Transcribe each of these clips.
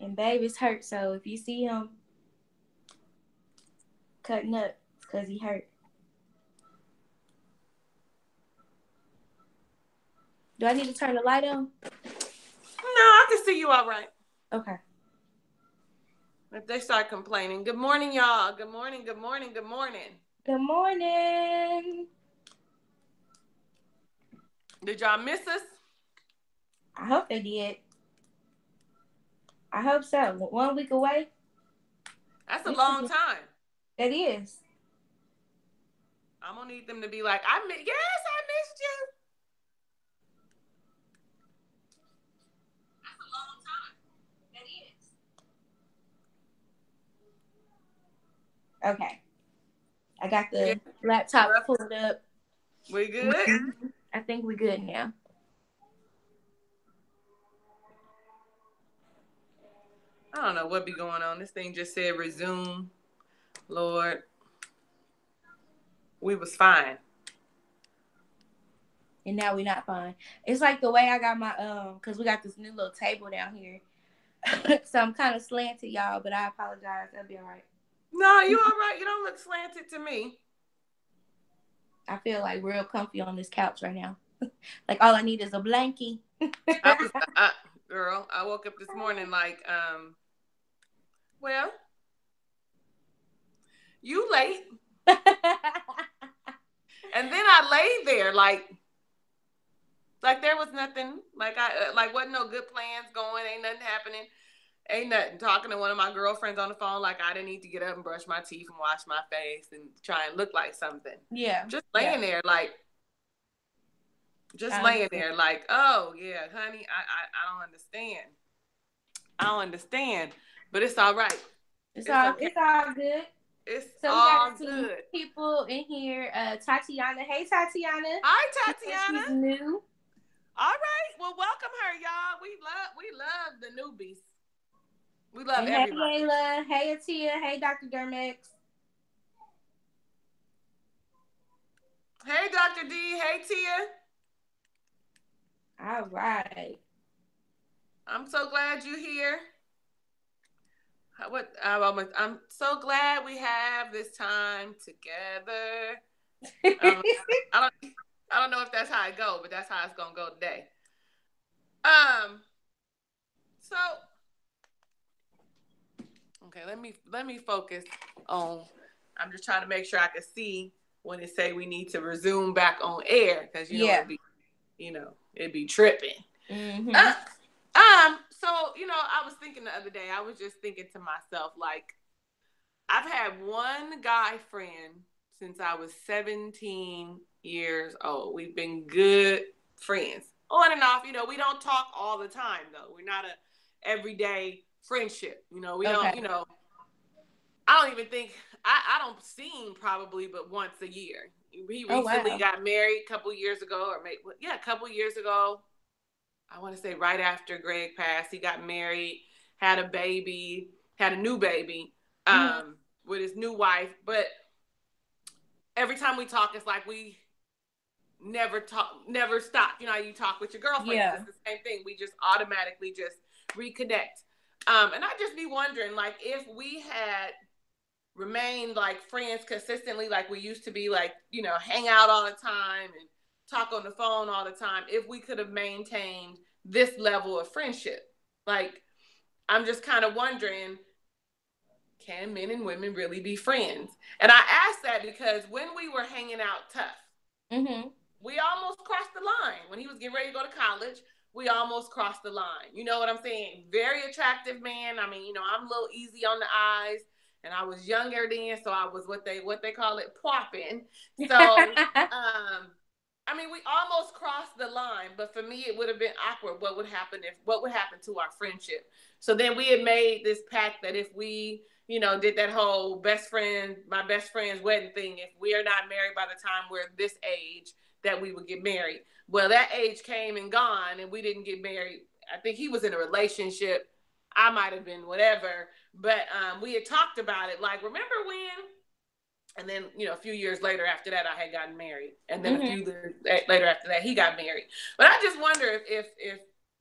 And babe is hurt, so if you see him cutting up, it's because he hurt. Do I need to turn the light on? No, I can see you all right. Okay. If they start complaining. Good morning, y'all. Good morning, good morning, good morning. Good morning. Did y'all miss us? I hope they did. I hope so. 1 week away. That's a long time. It is. I'm going to need them to be like, yes, I missed you. That's a long time. That is. Okay. I got the laptop pulled up. We good? I think we're good now. I don't know what be going on. This thing just said resume. Lord. We was fine. And now we not fine. It's like the way I got my, because we got this new little table down here. So I'm kind of slanted, y'all, but I apologize. That'll be all right. No, you all right. You don't look slanted to me. I feel like real comfy on this couch right now. Like all I need is a blankie. Girl, I woke up this morning like, well, you late. And then I laid there like there was nothing. Like wasn't no good plans going. Ain't nothing happening. Ain't nothing. Talking to one of my girlfriends on the phone, like I didn't need to get up and brush my teeth and wash my face and try and look like something. Yeah. Just laying there like, oh yeah, honey, I don't understand. I don't understand, but it's all right. It's all good. It's so all we got some good. People in here. Tatiana. Hey, Tatiana. Hi, Tatiana. She's new. All right. Well, welcome her, y'all. We love the newbies. We love everybody. Hey, Layla. Hey, Atia. Hey, Dr. Dermex. Hey, Dr. D. Hey, Tia. All right. I'm so glad you're here. I'm so glad we have this time together. I don't know if that's how it go, but that's how it's gonna go today. So okay, let me focus on. I'm just trying to make sure I can see when it say we need to resume back on air because it'd be tripping. Mm-hmm. So, I was thinking the other day, I was just thinking to myself, like, I've had one guy friend since I was 17 years old. We've been good friends. On and off, we don't talk all the time, though. We're not a everyday friendship. We don't, I don't even think, I don't see him probably but once a year. He recently got married a couple years ago, a couple years ago. I want to say right after Greg passed, he got married, had a new baby with his new wife. But every time we talk, it's like we never stop. You talk with your girlfriend. Yeah. It's the same thing. We just automatically just reconnect. And I just be wondering, like, if we had remained like friends consistently, like we used to be, like, hang out all the time and talk on the phone all the time, if we could have maintained this level of friendship. Like, I'm just kind of wondering, can men and women really be friends? And I asked that because when we were hanging out tough, we almost crossed the line. When he was getting ready to go to college, we almost crossed the line. You know what I'm saying? Very attractive man. I mean, I'm a little easy on the eyes. And I was younger then, so I was what they call it, popping. So, I mean, we almost crossed the line, but for me, it would have been awkward. What would happen to our friendship? So then we had made this pact that if we, did that whole my best friend's wedding thing, if we are not married by the time we're this age, that we would get married. Well, that age came and gone, and we didn't get married. I think he was in a relationship. I might have been, whatever. But we had talked about it. Like, remember when? And then, a few years later after that, I had gotten married. And then a few years later after that, he got married. But I just wonder if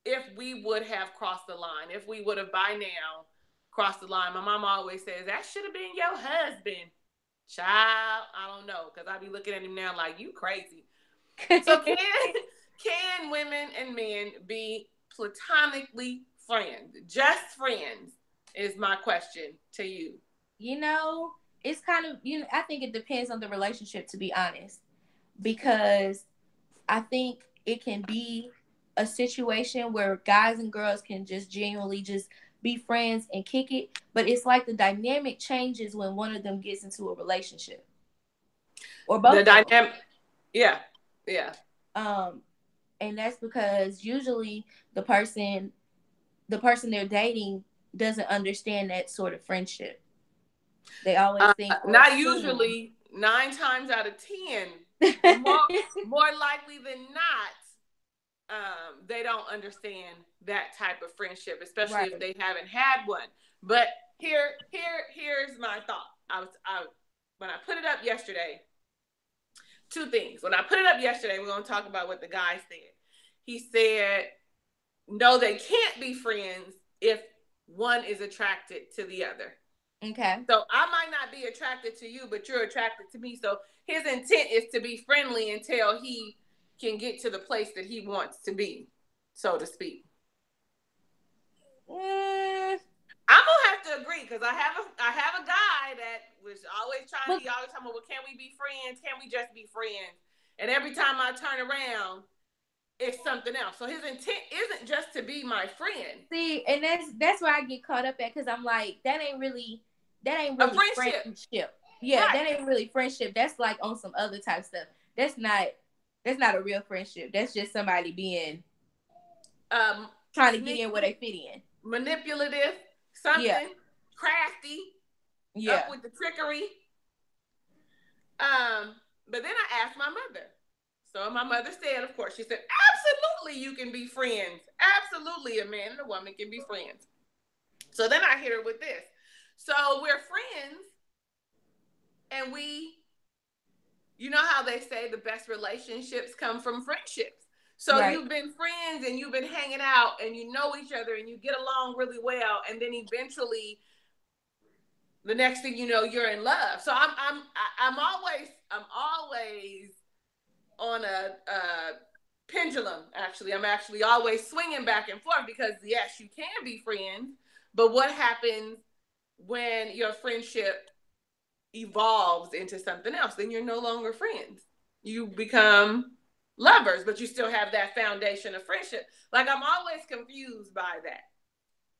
if we would have crossed the line, if we would have by now crossed the line. My mom always says, that should have been your husband. Child, I don't know, because I be looking at him now like, you crazy. So can women and men be platonically friends? Just friends is my question to you. You know, it's kind of, I think it depends on the relationship, to be honest, because I think it can be a situation where guys and girls can just genuinely just be friends and kick it, but it's like the dynamic changes when one of them gets into a relationship, or both The of them. dynamic, yeah, yeah. And that's because usually the person they're dating doesn't understand that sort of friendship. They always think or Not assume. usually. 9 times out of 10, more likely than not, they don't understand that type of friendship, especially Right. if they haven't had one. But here's my thought. When I put it up yesterday, 2 things. When I put it up yesterday, we're going to talk about what the guy said. He said, no, they can't be friends if one is attracted to the other. Okay. So I might not be attracted to you, but you're attracted to me. So his intent is to be friendly until he can get to the place that he wants to be, so to speak. I'm gonna have to agree, because I have a guy that was always trying to, he always talking about, well, can we be friends? Can we just be friends? And every time I turn around, it's something else. So his intent isn't just to be my friend. See, and that's where I get caught up at, because I'm like, that ain't really a friendship. Yeah, right. That ain't really friendship. That's like on some other type stuff. That's not a real friendship. That's just somebody being trying to get in where they fit in. Manipulative, something crafty, up with the trickery. But then I asked my mother. So my mother said, of course, she said, absolutely you can be friends. Absolutely a man and a woman can be friends. So then I hit her with this. So we're friends, and you know how they say the best relationships come from friendships. So You've been friends and you've been hanging out and you know each other and you get along really well, and then eventually the next thing you know, you're in love. So I'm always on a pendulum. Actually, I'm actually always swinging back and forth, because yes, you can be friends, but what happens when your friendship evolves into something else? Then you're no longer friends. You become lovers, but you still have that foundation of friendship. Like, I'm always confused by that.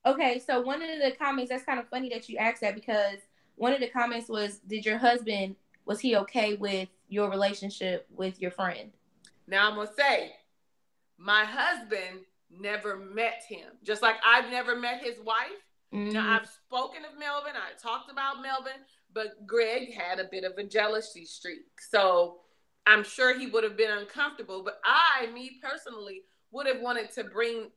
Okay, so one of the comments, that's kind of funny that you asked that, because one of the comments was, did your husband, was he okay with your relationship with your friend? Now I'm going to say, my husband never met him. Just like I've never met his wife. Mm-hmm. Now, I've spoken of Melvin. I talked about Melvin, but Greg had a bit of a jealousy streak. So I'm sure he would have been uncomfortable. But me personally, would have wanted to bring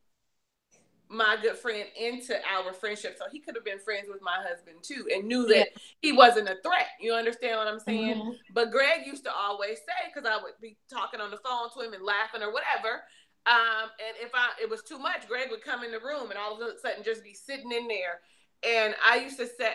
my good friend into our friendship, so he could have been friends with my husband too, and knew that he wasn't a threat. You understand what I'm saying? Mm-hmm. But Greg used to always say, because I would be talking on the phone to him and laughing or whatever, and if it was too much, Greg would come in the room and all of a sudden just be sitting in there. And I used to say,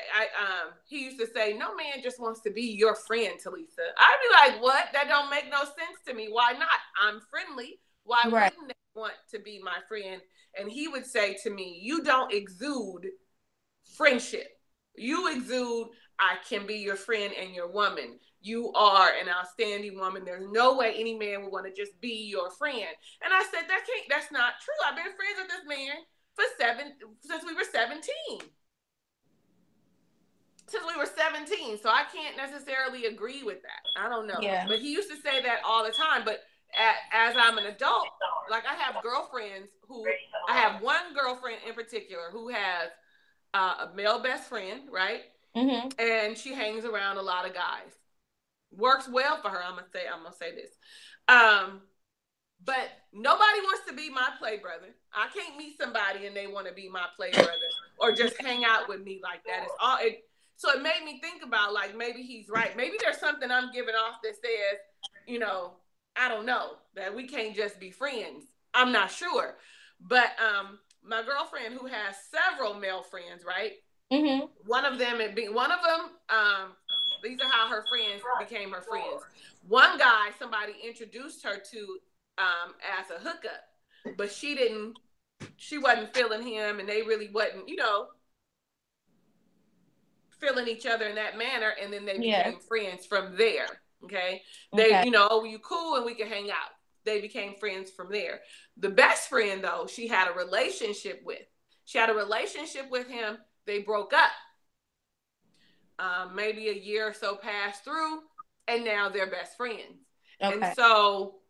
he used to say, no man just wants to be your friend, Talisa. I'd be like, what? That don't make no sense to me. Why not? I'm friendly. Why wouldn't they want to be my friend? And he would say to me, you don't exude friendship. You exude, I can be your friend and your woman. You are an outstanding woman. There's no way any man would want to just be your friend. And I said, that's not true. I've been friends with this man since we were 17. So I can't necessarily agree with that. I don't know. Yeah. But he used to say that all the time. But as I'm an adult, like, I have girlfriends I have one girlfriend in particular who has a male best friend, right? Mm-hmm. And she hangs around a lot of guys. Works well for her. I'm gonna say this. But nobody wants to be my play brother. I can't meet somebody and they want to be my play brother or just hang out with me like that. So it made me think about, like, maybe he's right. Maybe there's something I'm giving off that says, I don't know, that we can't just be friends. I'm not sure. But my girlfriend who has several male friends, right? Mm-hmm. One of them, these are how her friends became her friends. One guy, somebody introduced her to as a hookup, but she wasn't feeling him, and they really wasn't, feeling each other in that manner, and then they became friends from there. Okay. They, you cool and we can hang out. They became friends from there. The best friend, though, she had a relationship with. She had a relationship with him. They broke up. Maybe a year or so passed through, and now they're best friends. Okay. And so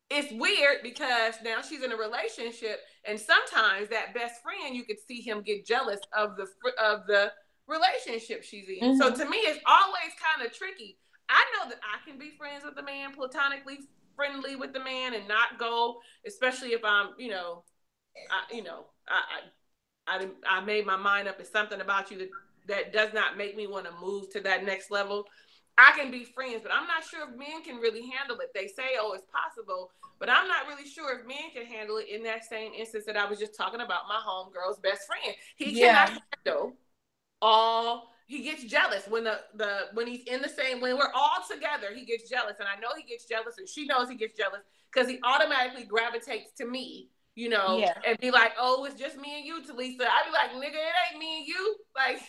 it's weird because now she's in a relationship, and sometimes that best friend, you could see him get jealous of the relationship she's in. Mm-hmm. So to me, it's always kind of tricky. I know that I can be friends with the man, platonically friendly with the man, and not go, especially if I'm, I made my mind up. It's something about you that does not make me want to move to that next level. I can be friends, but I'm not sure if men can really handle it. They say, oh, it's possible, but I'm not really sure if men can handle it in that same instance that I was just talking about my homegirl's best friend. He cannot handle he gets jealous when when he's in the same, when we're all together, he gets jealous. And I know he gets jealous, and she knows he gets jealous because he automatically gravitates to me, and be like, oh, it's just me and you, Talisa. I'd be like, nigga, it ain't me and you. Like,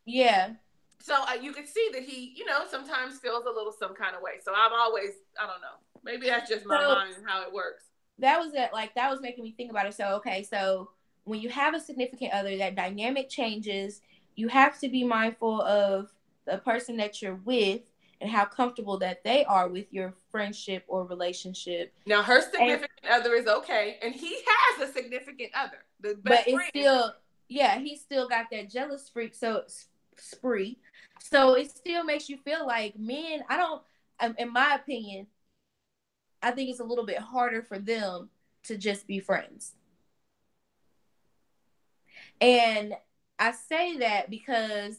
Yeah. So you could see that he, sometimes feels a little some kind of way. So I'm always, I don't know. Maybe that's just my mind and how it works. That was making me think about it. So, okay. So when you have a significant other, that dynamic changes. You have to be mindful of the person that you're with and how comfortable that they are with your friendship or relationship. Now, her significant other is okay, and he has a significant other. The best but it's still, he still got that jealous freak. So spree. So it still makes you feel like men. In my opinion, I think it's a little bit harder for them to just be friends. And I say that because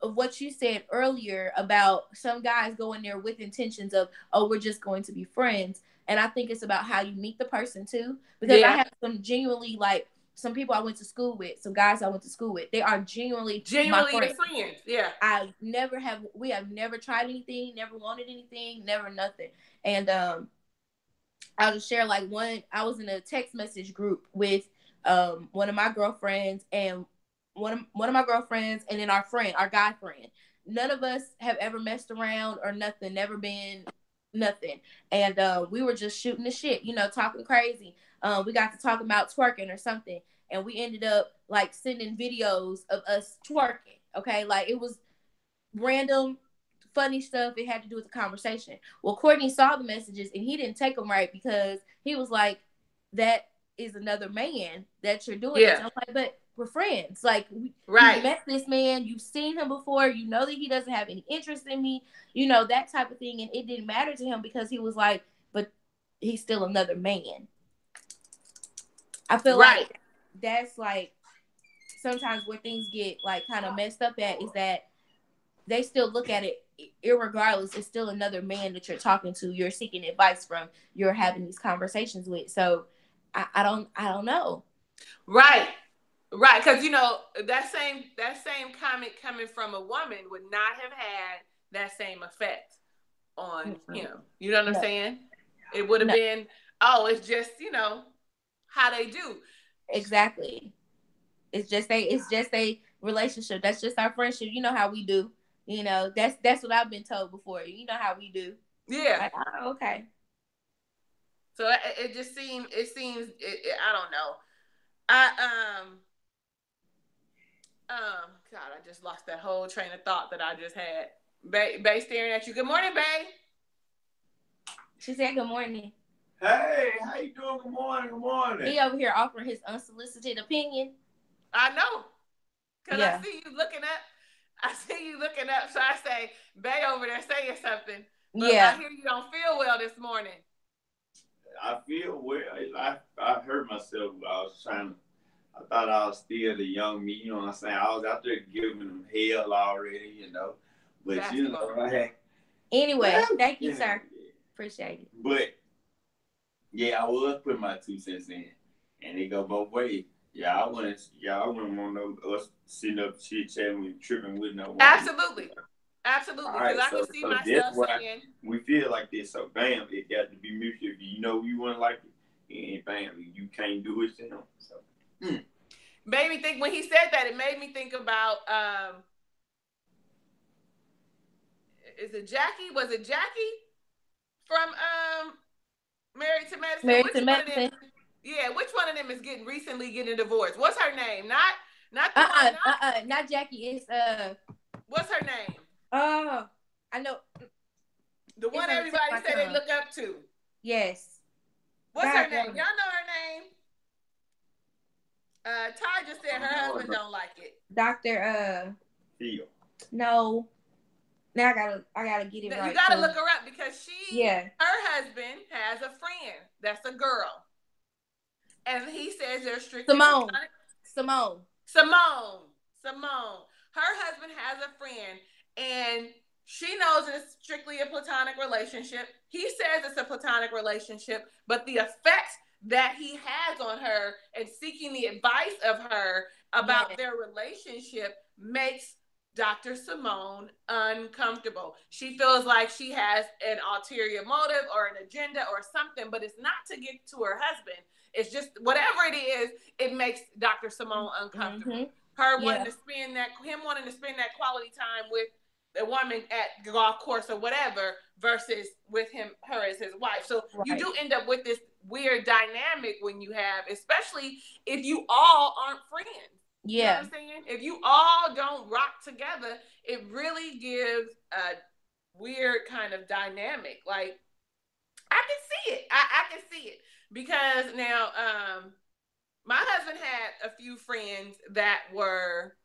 of what you said earlier about some guys going there with intentions of, oh, we're just going to be friends. And I think it's about how you meet the person too. Because I have some genuinely, like, some people I went to school with, some guys I went to school with, they are genuinely my friends. Yeah. We have never tried anything, never wanted anything, never nothing. And I'll just share, like, I was in a text message group with one of my girlfriends and one of my girlfriends, and then our guy friend. None of us have ever messed around or nothing, never been nothing. And we were just shooting the shit, talking crazy. We got to talk about twerking or something, and we ended up, like, sending videos of us twerking. Okay, like, it was random, funny stuff. It had to do with the conversation. Well, Courtney saw the messages, and he didn't take them right because he was like, that is another man that you're doing this. I'm like, but we're friends. Like, you met this man, you've seen him before, you know that he doesn't have any interest in me, that type of thing. And it didn't matter to him because he was like, but he's still another man. I feel like that's, like, sometimes where things get, like, kind of messed up at is that they still look at it irregardless. It's still another man that you're talking to, you're seeking advice from, you're having these conversations with. So I don't know. Right. Because that same comment coming from a woman would not have had that same effect on him. You know what I'm saying? It would have been, oh, it's just how they do. Exactly. It's just a relationship. That's just our friendship. You know how we do. That's what I've been told before. You know how we do. Yeah. Like, oh, okay. So it just seems. I don't know. God, I just lost that whole train of thought that I just had. Bay staring at you. Good morning, Bay. She said good morning. Hey, how you doing? Good morning. Good morning. He over here offering his unsolicited opinion. I know. Because I see you looking up. So I say, Bay over there saying something. But I hear you don't feel well this morning. I feel well. I hurt myself. I thought I was still the young me. You know what I'm saying? I was out there giving them hell already, But, Anyway, thank you, sir. Appreciate it. But, I was putting my 2 cents in. and it go both ways. Y'all wouldn't want us sitting up chit chatting, tripping with no woman. Absolutely. Absolutely. All Because right, I can so see that's myself why saying, we feel like this. So bam, it got to be mutual. If you know you wouldn't like it, and bam, you can't do it to him. So made me think when he said that, it made me think about is it Jackie? Was it Jackie from Married to Medicine? Married Which to one of them? Medicine. Yeah, which one of them is recently getting divorced? What's her name? Not the one. Not Jackie. It's What's her name? Oh, I know. The one everybody say they look up to. Yes. What's her name? Y'all know her name? Ty just said her husband don't like it. Dr. Phil. No. Now I gotta get it right. You gotta look her up because her husband has a friend that's a girl. And he says they're strictly Simone. Her husband has a friend and she knows it's strictly a platonic relationship. He says it's a platonic relationship, but the effect that he has on her and seeking the advice of her about their relationship makes Dr. Simone uncomfortable. She feels like she has an ulterior motive or an agenda or something, but it's not to get to her husband. It's just whatever it is, it makes Dr. Simone uncomfortable. Mm-hmm. Him wanting to spend that quality time with a woman at the golf course or whatever versus with her as his wife. So you do end up with this weird dynamic when you have, especially if you all aren't friends. Yeah. You know what I'm saying? If you all don't rock together, it really gives a weird kind of dynamic. Like, I can see it. I can see it. Because now, my husband had a few friends that were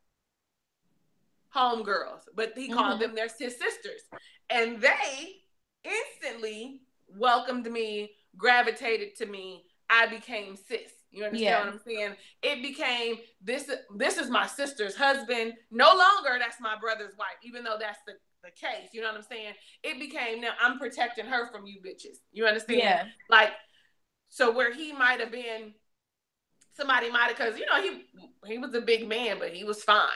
homegirls, but he called them his sisters. And they instantly welcomed me, gravitated to me. I became sis. You understand what I'm saying? It became, this is my sister's husband. No longer that's my brother's wife, even though that's the case. You know what I'm saying? It became, now I'm protecting her from you bitches. You understand? Yeah. Like, so where he might have been, somebody might have, because, he was a big man, but he was fine.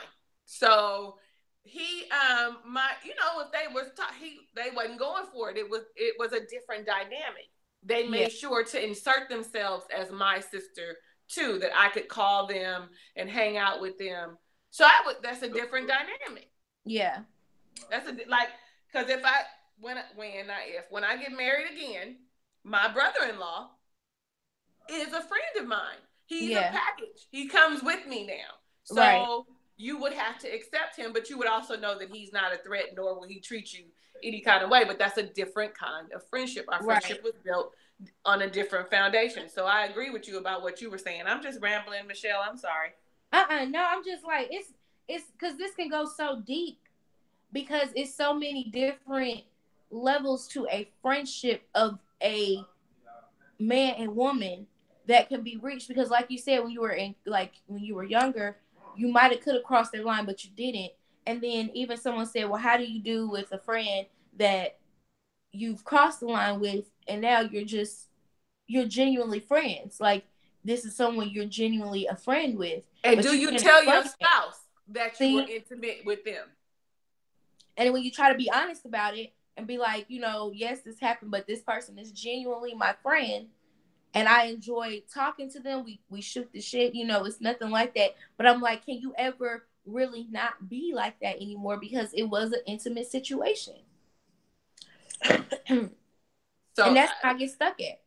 So he, if they wasn't going for it. It was a different dynamic. They made sure to insert themselves as my sister too, that I could call them and hang out with them. So that's a different dynamic. Yeah. That's because when I get married again, my brother-in-law is a friend of mine. He's a package. He comes with me now. So you would have to accept him, but you would also know that he's not a threat, nor will he treat you any kind of way. But that's a different kind of friendship. Our friendship was built on a different foundation. So I agree with you about what you were saying. I'm just rambling, Michelle. I'm sorry. No, I'm just like, it's because this can go so deep because it's so many different levels to a friendship of a man and woman that can be reached. Because like you said, when you were younger, you might have could have crossed their line, but you didn't. And then even someone said, well, how do you do with a friend that you've crossed the line with and now you're genuinely friends? Like, this is someone you're genuinely a friend with. And do you tell your spouse that you were intimate with them? And when you try to be honest about it and be like, yes, this happened, but this person is genuinely my friend and I enjoy talking to them. We shoot the shit, it's nothing like that. But I'm like, can you ever really not be like that anymore? Because it was an intimate situation. And that's how I get stuck at.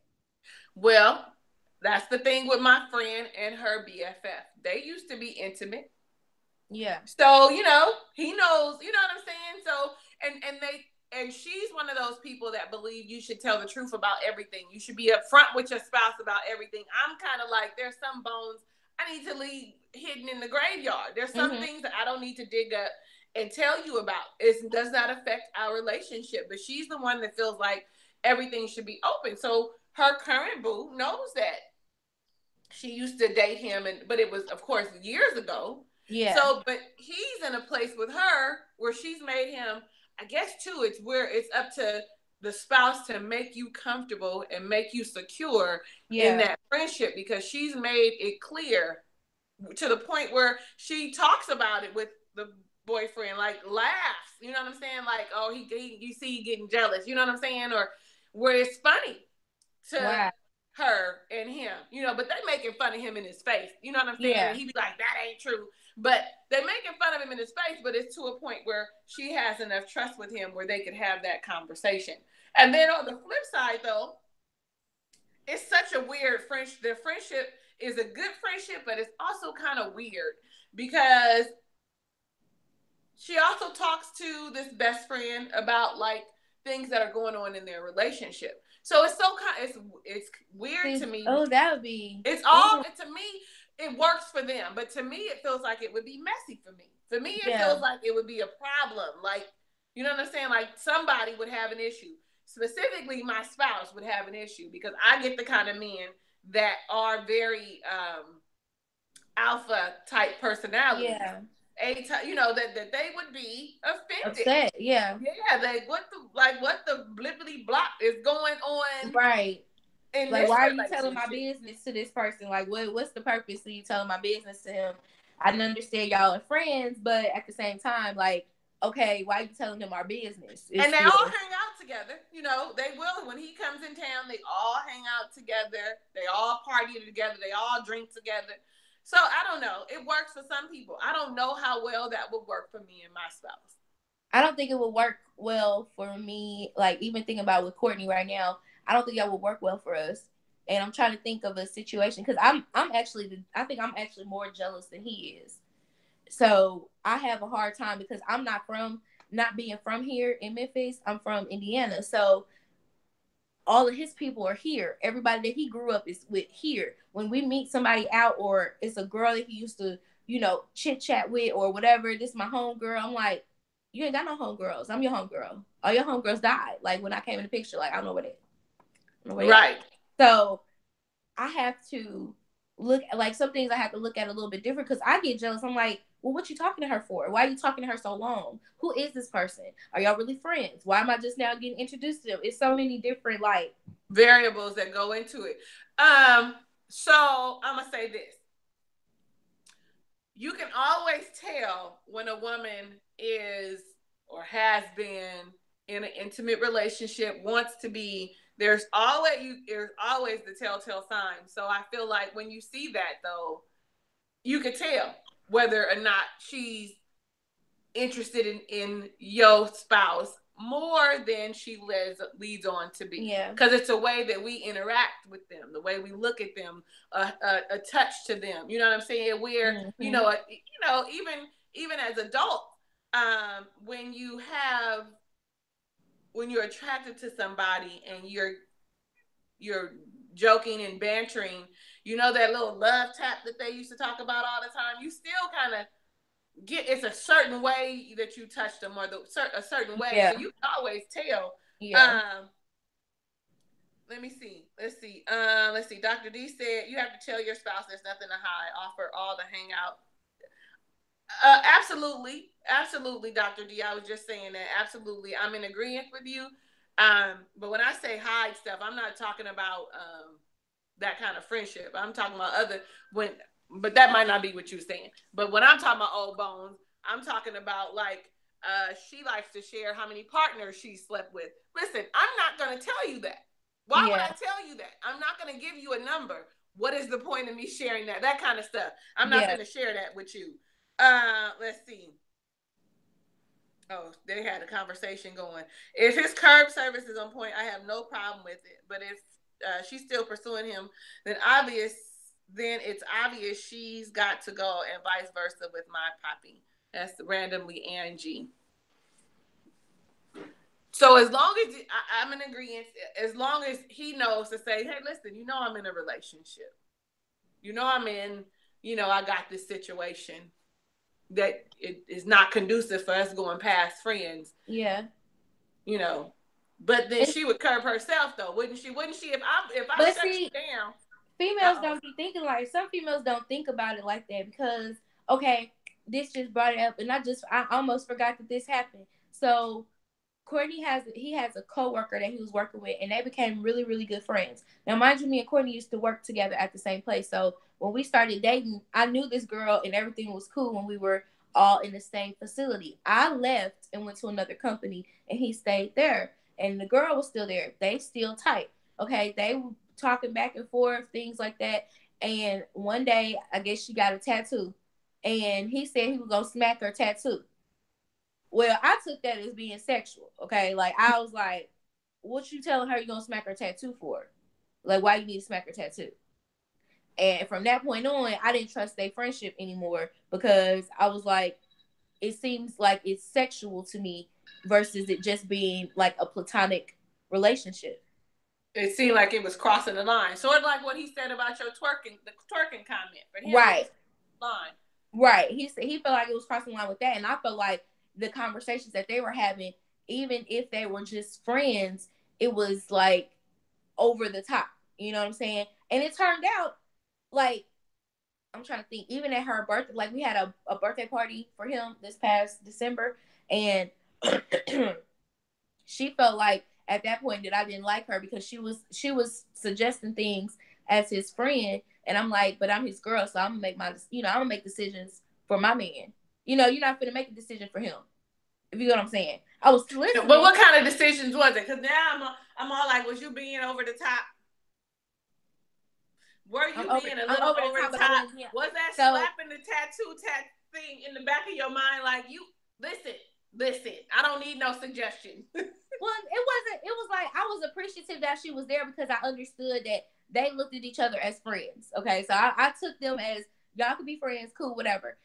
Well, that's the thing with my friend and her BFF. They used to be intimate. Yeah. So, he knows, you know what I'm saying? So, and she's one of those people that believe you should tell the truth about everything. You should be upfront with your spouse about everything. I'm kind of like, there's some bones I need to leave hidden in the graveyard. There's some things that I don't need to dig up and tell you about. It does not affect our relationship. But she's the one that feels like everything should be open. So her current boo knows that. She used to date him, but it was, of course, years ago. Yeah. So, but he's in a place with her where she's made him, I guess, too, it's where it's up to the spouse to make you comfortable and make you secure in that friendship, because she's made it clear to the point where she talks about it with the boyfriend, like laughs, you know what I'm saying? Like, oh, he you see he getting jealous, you know what I'm saying? Or where it's funny to her and him, you know, but they making fun of him in his face, you know what I'm saying? And he be like, that ain't true. But they making fun of him in his face, but it's to a point where she has enough trust with him where they could have that conversation. And then on the flip side, though, it's such a weird friendship. The friendship is a good friendship, but it's also kind of weird because she also talks to this best friend about like things that are going on in their relationship. So it's so kind. It's weird to me. Oh, that would be. It's all to me. It works for them, but to me, it feels like it would be messy for me. For me, it feels like it would be a problem. Like, you know what I'm saying? Like somebody would have an issue. Specifically, my spouse would have an issue because I get the kind of men that are very alpha type personalities. Yeah. You know, that they would be offended. Upset, yeah. Yeah, like what the blippity blop is going on. Right. Like, why are you telling my business to this person? Like, what's the purpose of you telling my business to him? I didn't understand y'all are friends, but at the same time, like, okay, why are you telling him our business? And they all hang out together. You know, they will. When he comes in town, they all hang out together. They all party together. They all drink together. So, I don't know. It works for some people. I don't know how well that would work for me and my spouse. I don't think it would work well for me. Like, even thinking about with Courtney right now, I don't think that would work well for us. And I'm trying to think of a situation because I think I'm actually more jealous than he is. So I have a hard time because I'm not being from here in Memphis. I'm from Indiana. So all of his people are here. Everybody that he grew up is with here. When we meet somebody out or it's a girl that he used to, you know, chit chat with or whatever, this is my homegirl. I'm like, you ain't got no homegirls. I'm your homegirl. All your homegirls died. Like when I came in the picture, like I don't know where they right. So I have to look at like some things I have to look at a little bit different because I get jealous. I'm like, well, what you talking to her for? Why are you talking to her so long? Who is this person? Are y'all really friends? Why am I just now getting introduced to them? It's so many different like variables that go into it. So I'm gonna say this. You can always tell when a woman is or has been in an intimate relationship, wants to be. There's always the telltale sign. So I feel like when you see that, though, you could tell whether or not she's interested in your spouse more than she leads on to be. Yeah. Because it's a way that we interact with them, the way we look at them, a touch to them. You know what I'm saying? Where, mm-hmm. Even as adults, when you're attracted to somebody and you're joking and bantering, you know, that little love tap that they used to talk about all the time, you still kind of it's a certain way that you touch them or a certain way. Yeah. So you can always tell. Yeah. Let's see. Dr. D said you have to tell your spouse there's nothing to hide. Offer all to hang out. Absolutely, Dr. D. I was just saying that. Absolutely, I'm in agreement with you. But when I say hide stuff, I'm not talking about that kind of friendship. I'm talking about but that might not be what you're saying. But when I'm talking about old bones, I'm talking about like she likes to share how many partners she slept with. Listen, I'm not going to tell you that. Why would I tell you that? I'm not going to give you a number. What is the point of me sharing that? That kind of stuff. I'm not going to share that with you. Let's see. Oh, they had a conversation going. If his curb service is on point, I have no problem with it. But if she's still pursuing him, then it's obvious she's got to go, and vice versa with my poppy. That's randomly Angie. So as long as I'm in agreement, as long as he knows to say, hey, listen, you know I'm in a relationship. You know I got this situation that it is not conducive for us going past friends. Yeah. You know. But then she would curb herself though, wouldn't she? Wouldn't she? If I shut you down. Females don't be thinking like some females don't think about it like that because okay, this just brought it up and I almost forgot that this happened. So Courtney has a coworker that he was working with, and they became really, really good friends. Now, mind you, me and Courtney used to work together at the same place. So when we started dating, I knew this girl, and everything was cool when we were all in the same facility. I left and went to another company, and he stayed there, and the girl was still there. They still tight. Okay, they were talking back and forth, things like that. And one day, I guess she got a tattoo, and he said he was gonna smack her tattoo. Well, I took that as being sexual. Okay, like I was like, "What you telling her you gonna smack her tattoo for? Like, why you need to smack her tattoo?" And from that point on, I didn't trust their friendship anymore because I was like, it seems like it's sexual to me versus it just being like a platonic relationship. It seemed like it was crossing the line. Sort of like what he said about your the twerking comment. For him, right. Line. Right. He felt like it was crossing the line with that. And I felt like the conversations that they were having, even if they were just friends, it was like over the top. You know what I'm saying? And it turned out like, I'm trying to think, even at her birthday, like we had a birthday party for him this past December, and she felt like at that point that I didn't like her because she was suggesting things as his friend, and I'm like, but I'm his girl, so I'm gonna make I'm gonna make decisions for my man. You're not gonna make a decision for him. If you know what I'm saying. I was listening. But what kind of decisions was it? Because now I'm all like, was you being over the top? Were you being a little over the top? Was that slapping the tattoo thing in the back of your mind like, you listen, I don't need no suggestion. Well, it wasn't. It was like I was appreciative that she was there because I understood that they looked at each other as friends. Okay, so I took them as y'all could be friends, cool, whatever.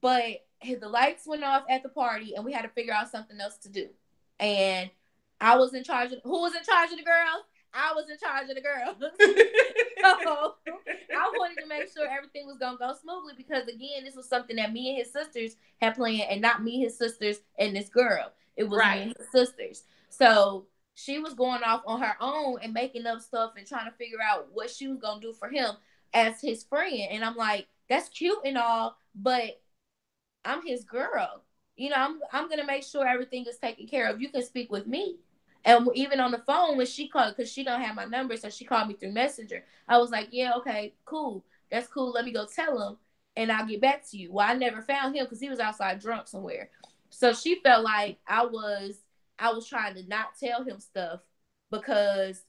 But the lights went off at the party, and we had to figure out something else to do. And I was in charge of who was in charge of the girls. I was in charge of the girls. So I wanted to make sure everything was gonna go smoothly because again, this was something that me and his sisters had planned, and not me, his sisters, and this girl. It was me and his sisters. So she was going off on her own and making up stuff and trying to figure out what she was gonna do for him as his friend. And I'm like, that's cute and all, but I'm his girl. I'm gonna make sure everything is taken care of. You can speak with me. And even on the phone when she called, because she don't have my number, so she called me through Messenger. I was like, yeah, okay, cool. That's cool. Let me go tell him, and I'll get back to you. Well, I never found him because he was outside drunk somewhere. So she felt like I was trying to not tell him stuff because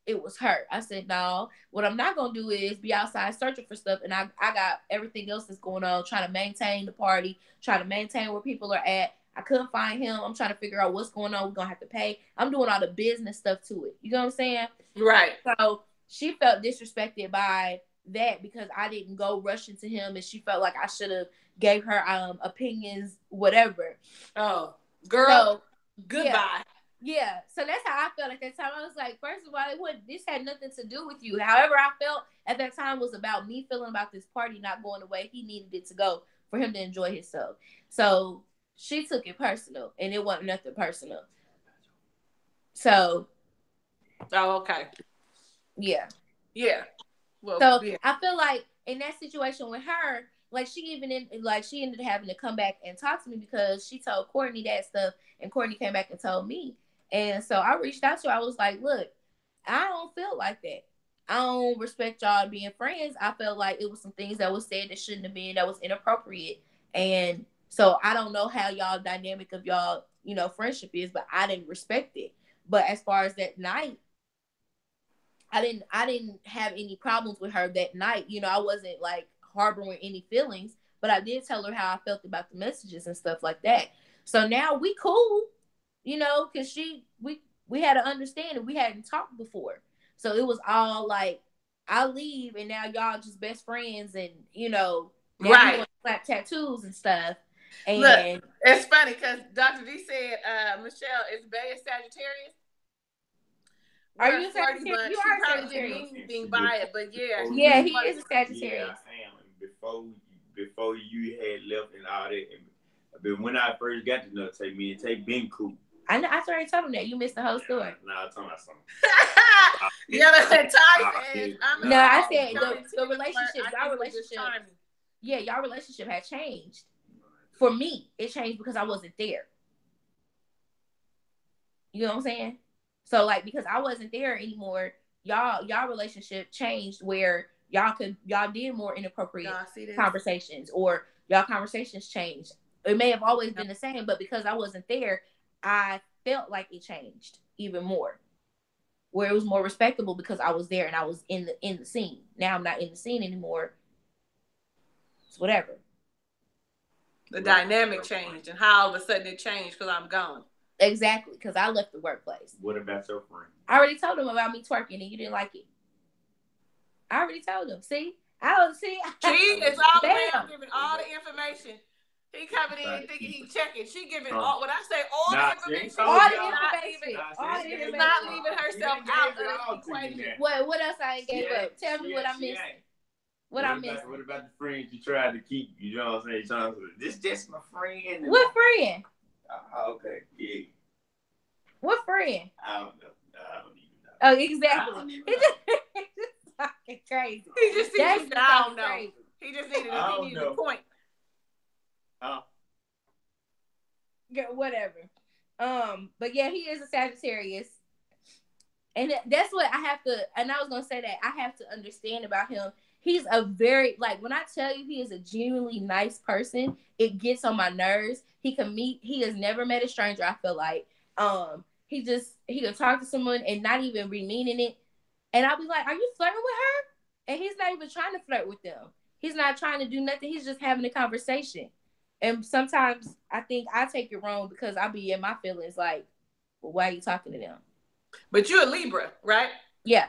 it was her. I said, no, what I'm not going to do is be outside searching for stuff. And I got everything else that's going on, trying to maintain the party, trying to maintain where people are at. I couldn't find him. I'm trying to figure out what's going on. We're going to have to pay. I'm doing all the business stuff to it. You know what I'm saying? Right. So she felt disrespected by that because I didn't go rushing to him, and she felt like I should have gave her opinions, whatever. Oh, girl, so, goodbye. Yeah, so that's how I felt at that time. I was like, first of all, this had nothing to do with you. However I felt at that time was about me feeling about this party not going the way he needed it to go for him to enjoy himself. So she took it personal, and it wasn't nothing personal. So. Oh, okay. Yeah. Yeah. Well, so yeah. I feel like in that situation with her, like she ended up having to come back and talk to me because she told Courtney that stuff, and Courtney came back and told me. And so I reached out to her. I was like, look, I don't feel like that. I don't respect y'all being friends. I felt like it was some things that was said that shouldn't have been, that was inappropriate. And so I don't know how y'all dynamic of y'all, friendship is, but I didn't respect it. But as far as that night, I didn't have any problems with her that night. I wasn't like harboring any feelings, but I did tell her how I felt about the messages and stuff like that. So now we cool, because we had to understand that we hadn't talked before. So it was all like, I leave and now y'all just best friends, and now right, we slap tattoos and stuff. And look, it's funny because Dr. D said Michelle is Bay of Sagittarius. Are you a Sagittarius? You are Sagittarius. Didn't mean anything by it, but yeah. Yeah, he is a Sagittarius. Yeah, I am. Before you had left and all that, but when I first got to know me and Tay been cool. I already told him that. You missed the whole story. No, I told myself. Yeah, that's what Ty said. No, I said the relationship, y'all relationship. Yeah, y'all relationship had changed. For me, it changed because I wasn't there. You know what I'm saying? So like, because I wasn't there anymore, y'all relationship changed where y'all did more inappropriate conversations, or y'all conversations changed. It may have always been the same, but because I wasn't there, I felt like it changed even more, where it was more respectable because I was there and I was in the scene. Now I'm not in the scene anymore. It's whatever. The dynamic changed, and how all of a sudden it changed because I'm gone. Exactly, because I left the workplace. What about your friend? I already told him about me twerking and you didn't like it. I already told him. See? She is all around giving all the information. He coming in thinking he checking. She giving all, when I say all the information, she's not leaving herself out of the equation. What else I ain't gave up? Tell me what I missed. What I missed. What about the friends you tried to keep? You know what I'm saying? This just my friend. What friend? Okay, yeah. What friend? I don't know. I don't even know. Oh, exactly. It's just fucking crazy. He just needed I don't know. Crazy. He just needed a point. Whatever. But yeah, he is a Sagittarius. And that's what I have to, and I was gonna say that I have to understand about him. He's a very, like, when I tell you he is a genuinely nice person, it gets on my nerves. He has never met a stranger, I feel like. He can talk to someone and not even be meaning it. And I'll be like, are you flirting with her? And he's not even trying to flirt with them. He's not trying to do nothing. He's just having a conversation. And sometimes I think I take it wrong because I'll be in my feelings like, well, why are you talking to them? But you're a Libra, right? Yeah.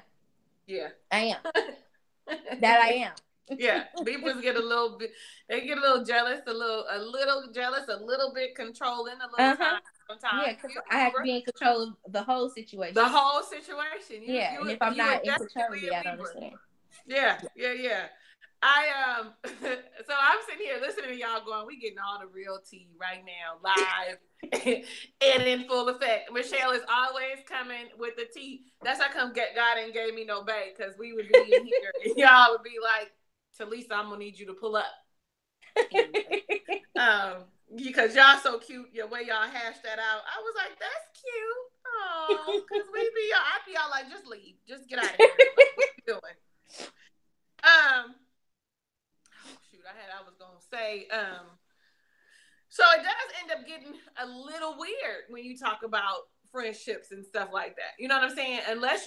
Yeah. I am. That I am. Yeah. Libras get a little bit, they get a little jealous, a little jealous, a little bit controlling, a little time. Sometimes. Yeah, because I have to be in control of the whole situation. The whole situation. And if I'm not in control of it, I don't understand. Yeah. So I'm sitting here listening to y'all going, we getting all the real tea right now, live and in full effect. Michelle is always coming with the tea. That's how come God ain't gave me no bait, because we would be in here and y'all would be like, Talisa, I'm gonna need you to pull up. Because y'all so cute, your way y'all hashed that out. I was like, that's cute. Oh, because I'd be all like, just leave. Just get out of here. Like, what you doing? I was gonna say, so it does end up getting a little weird when you talk about friendships and stuff like that. You know what I'm saying? Unless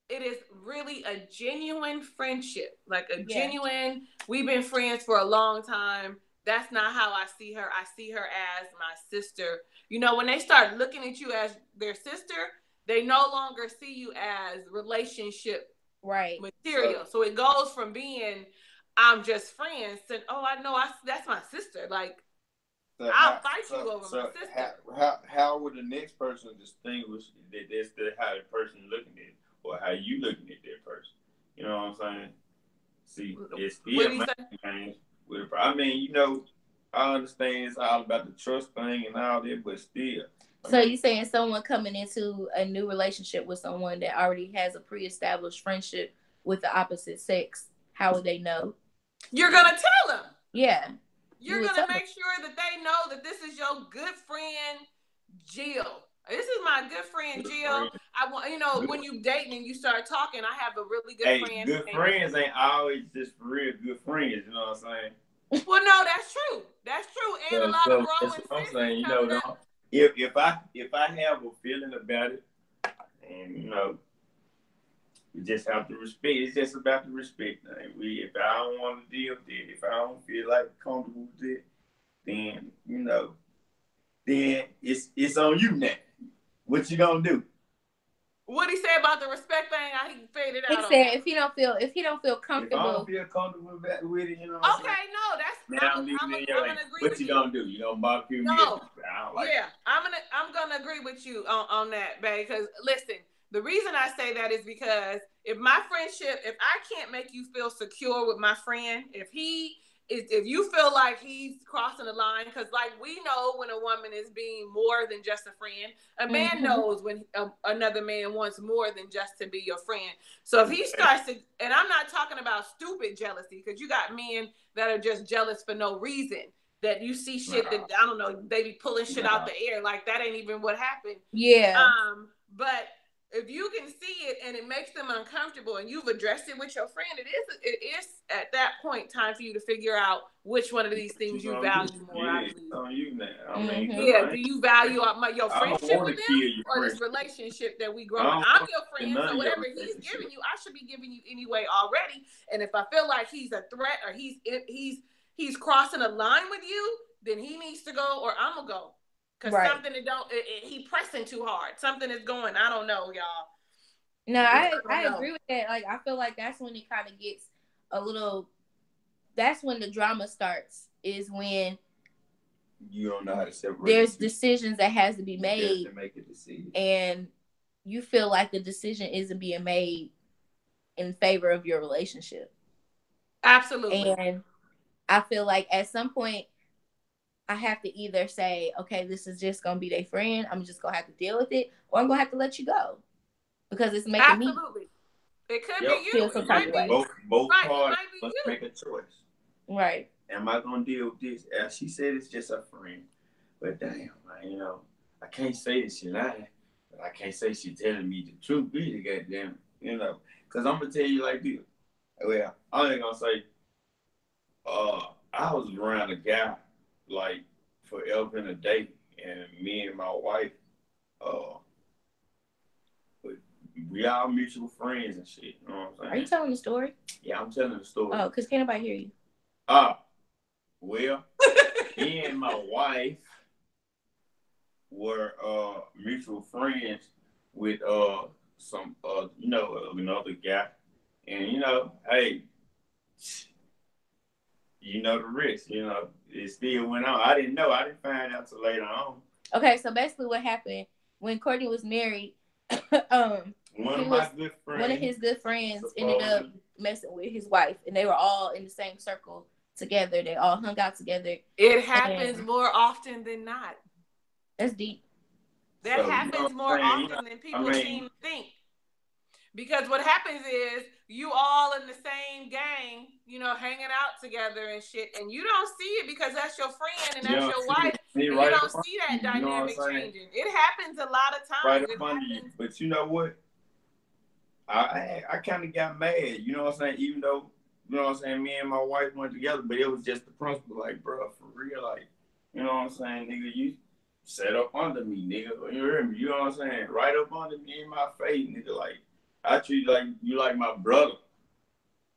it is really a genuine friendship, like a genuine, we've been friends for a long time. That's not how I see her. I see her as my sister. You know, when they start looking at you as their sister, they no longer see you as relationship material. So it goes from being, I'm just friends, to, I know that's my sister. Like, so I'll fight you over my sister. How would the next person distinguish that that's how the person looking at it, or how you looking at that person? You know what I'm saying? See, it's still I mean, you know, I understand it's all about the trust thing and all that, but still. So you saying someone coming into a new relationship with someone that already has a pre-established friendship with the opposite sex, how would they know? You're gonna tell them. Yeah. You're gonna make sure that they know that this is your good friend, Jill. This is my good friend, Jill. I want, you know, when you dating and you start talking, I have a really good friend. Good friends ain't always just real good friends. You know what I'm saying? Well, no, that's true. That's true, and a lot of growing. That's what I'm saying. You know, if I have a feeling about it, and you know, you just have to respect. It's just about the respect. If I don't want to deal with it, if I don't feel like comfortable with it, then you know, then it's on you now. What you gonna do? What he say about the respect thing? I faded out. He said if he don't feel comfortable. If I don't feel comfortable with it, you know. Okay, no, that's. I'm gonna agree. What you gonna do? You gonna barbecue me? No. I'm gonna agree with you on that, babe. Because listen, the reason I say that is because if I can't make you feel secure with my friend, if you feel like he's crossing the line, because like we know when a woman is being more than just a friend, a man knows when another man wants more than just to be your friend. So if he starts to, and I'm not talking about stupid jealousy, because you got men that are just jealous for no reason. that you see shit that, I don't know, they be pulling shit out the air. Like, that ain't even what happened. Yeah. But if you can see it and it makes them uncomfortable and you've addressed it with your friend, it is at that point time for you to figure out which one of these things you value more. Yeah, I believe. it's on you now. I mean, yeah, do you value your friendship with them or this friendship. relationship that we growing? I'm your friend, so whatever he's giving you, I should be giving you anyway already. And if I feel like he's a threat or he's crossing a line with you, then he needs to go or I'm gonna go. Because something that he pressing too hard. Something is going, I don't know, y'all. No, I agree with that. Like, I feel like that's when it kind of gets a little, that's when the drama starts, is when you don't know how to separate. There's decisions that has to be made. You have to make a decision. And you feel like the decision isn't being made in favor of your relationship. Absolutely. And I feel like at some point, I have to either say, okay, this is just going to be their friend. I'm just going to have to deal with it. Or I'm going to have to let you go. Because it's making me. It could be you. Feel some type of way. Both parties must make a choice. Right. Am I going to deal with this? As she said, it's just a friend. But damn, man, I can't say that she lying. But I can't say she telling me the truth either, goddamn. Because I'm going to tell you like this. Well, I ain't going to say, I was around a guy like forever and a day, and me and my wife, we all mutual friends and shit. You know what I'm saying? Are you telling the story? Yeah, I'm telling the story. Oh, because can't nobody hear you. Well, me and my wife were mutual friends with some another guy, and hey. The risk, it still went on. I didn't know. I didn't find out till later on. Okay, so basically what happened, when Courtney was married, one of his good friends ended up messing with his wife, and they were all in the same circle together. They all hung out together. It happens more often than not. That's deep. That happens more often than people seem to think. Because what happens is you all in the same gang, hanging out together and shit, and you don't see it because that's your friend and that's your wife. And you don't see that dynamic changing. It happens a lot of times. Right up under you. But you know what? I kind of got mad. You know what I'm saying? Even though, me and my wife went together, but it was just the principle. Like, bro, for real, like, you know what I'm saying, nigga, you set up under me, nigga. You hear me? You know what I'm saying? Right up under me in my face, nigga. Like, I treat you like my brother.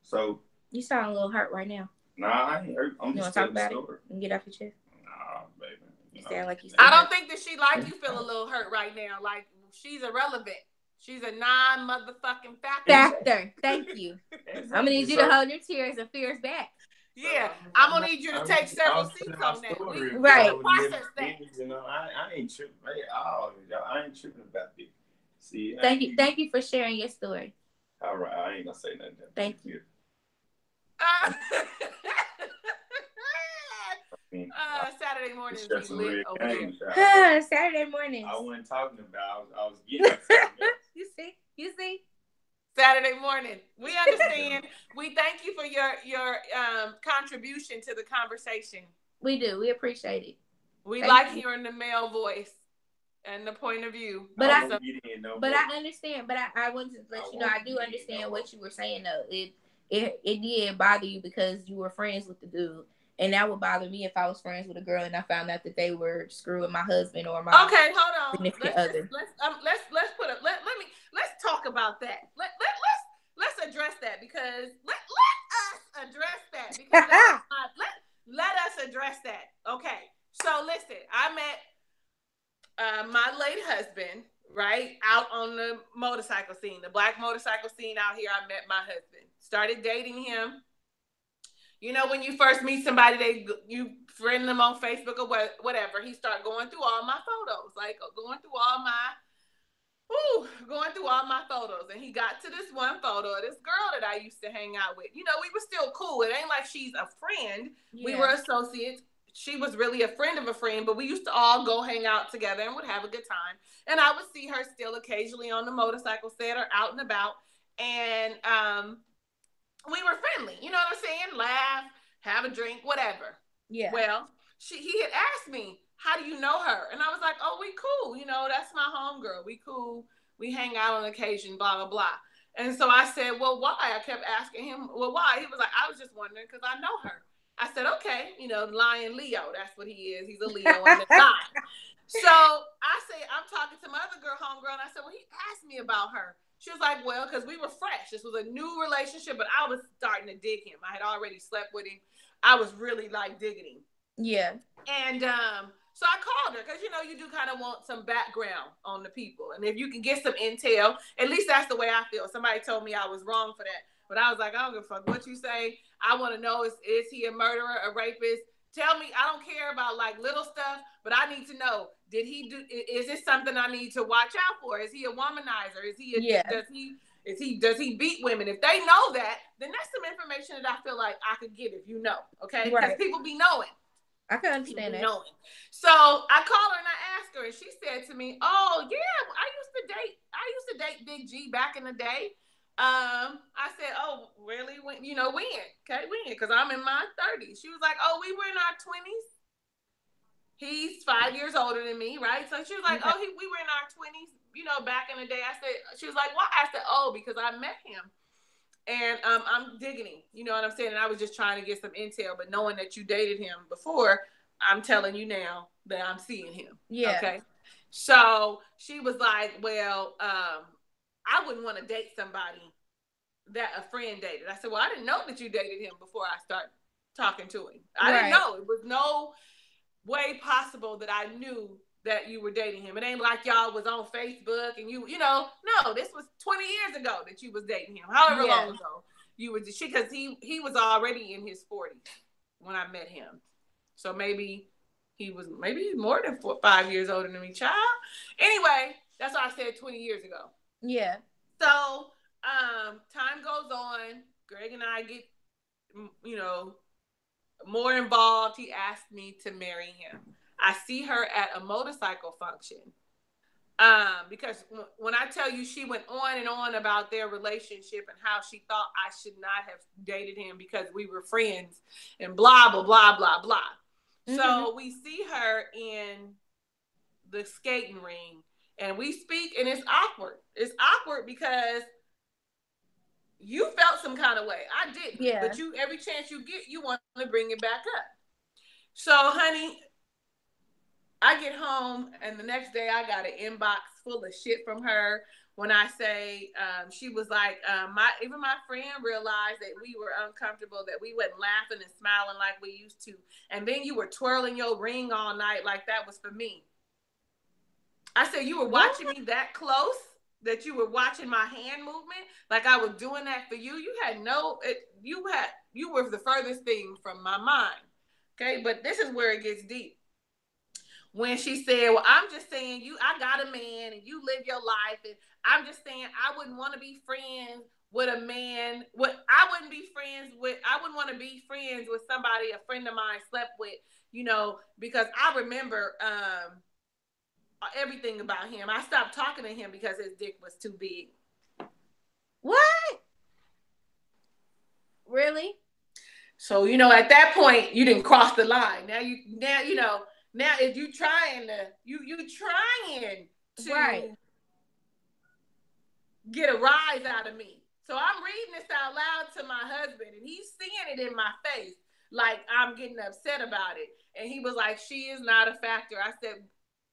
So you sound a little hurt right now. Nah, I ain't hurt. I'm just telling the story. And get off your chest. Nah, baby. You sound like you. I don't think that she like you feel a little hurt right now. Like, she's irrelevant. She's a non-motherfucking factor. Thank you. I'm gonna need you to hold your tears and fears back. Yeah, I'm gonna need you to take several seats on that. Right. Process that. I ain't tripping. I ain't tripping about this. See, thank you for sharing your story. All right, I ain't gonna say nothing. Thank you. Saturday mornings be lit over here. Saturday mornings. I wasn't talking about. I was getting. You see. Saturday morning. We understand. We thank you for your contribution to the conversation. We do. We appreciate it. We like hearing the male voice and the point of view. But I understand. But I want to let you know, I do understand what you were saying though. It did bother you because you were friends with the dude. And that would bother me if I was friends with a girl and I found out that they were screwing my husband or my significant other. Let's talk about that. Let's address that because let us address that because let us address that. Okay. So listen, I met my late husband right out on the motorcycle scene, the black motorcycle scene out here. I met my husband, started dating him. When you first meet somebody, you friend them on Facebook or whatever. He started going through all my photos, going through all my photos. And he got to this one photo of this girl that I used to hang out with. We were still cool. It ain't like she's a friend. Yeah. We were associates. She was really a friend of a friend, but we used to all go hang out together and would have a good time. And I would see her still occasionally on the motorcycle set or out and about. And, we were friendly, you know what I'm saying? Laugh, have a drink, whatever. Yeah. Well, he had asked me, how do you know her? And I was like, oh, we cool. You know, that's my homegirl. We cool. We hang out on occasion, blah, blah, blah. And so I said, well, why? I kept asking him, well, why? He was like, I was just wondering because I know her. I said, okay, you know, Lion Leo, that's what he is. He's a Leo and a lion. So I say, I'm talking to my other girl, homegirl, and I said, well, he asked me about her. She was like, well, because we were fresh. This was a new relationship, but I was starting to dig him. I had already slept with him. I was really like digging him. Yeah. And so I called her because, you know, you do kind of want some background on the people. And if you can get some intel, at least that's the way I feel. Somebody told me I was wrong for that. But I was like, I don't give a fuck what you say. I want to know, is he a murderer, a rapist? Tell me, I don't care about like little stuff, but I need to know, is this something I need to watch out for? Is he a womanizer? Does he beat women? If they know that, then that's some information that I feel like I could get if you know, okay? Because people be knowing. I can understand that. Knowing. So I called her and I asked her, and she said to me, oh yeah, I used to date Big G back in the day. I said, oh, really? When? Okay, when? Because I'm in my 30s. She was like, oh, we were in our 20s. He's 5 years older than me, right? So she was like, we were in our 20s, you know, back in the day. She was like, why? I said, oh, because I met him. And I'm digging him, you know what I'm saying? And I was just trying to get some intel, but knowing that you dated him before, I'm telling you now that I'm seeing him. Yeah. Okay. So she was like, well, I wouldn't want to date somebody that a friend dated. I said, well, I didn't know that you dated him before I started talking to him. I didn't know. It was no way possible that I knew that you were dating him. It ain't like y'all was on Facebook and you know, no, this was 20 years ago that you was dating him. However long ago you were, because he was already in his 40s when I met him. So maybe he's more than 5 years older than me, child. Anyway, that's why I said 20 years ago. Yeah. So, time goes on. Greg and I get, you know, more involved. He asked me to marry him. I see her at a motorcycle function. Because when I tell you she went on and on about their relationship and how she thought I should not have dated him because we were friends and blah, blah, blah, blah, blah. Mm-hmm. So we see her in the skating ring and we speak and it's awkward. It's awkward because you felt some kind of way. I didn't. Yeah. But every chance you get, you want to bring it back up. So, honey, I get home and the next day I got an inbox full of shit from her. When I say, she was like, even my friend realized that we were uncomfortable, that we wasn't laughing and smiling like we used to. And then you were twirling your ring all night like that was for me. I said, you were watching me that close, that you were watching my hand movement, like I was doing that for you. You were the furthest thing from my mind. Okay, but this is where it gets deep. When she said, well, I'm just saying I got a man and you live your life. And I'm just saying, I wouldn't want to be friends with a man. I wouldn't want to be friends with somebody a friend of mine slept with, you know, because I remember, everything about him. I stopped talking to him because his dick was too big. What? Really? So, you know, at that point, you didn't cross the line. Now if you trying to right. get a rise out of me. So I'm reading this out loud to my husband and he's seeing it in my face. Like I'm getting upset about it. And he was like, she is not a factor. I said,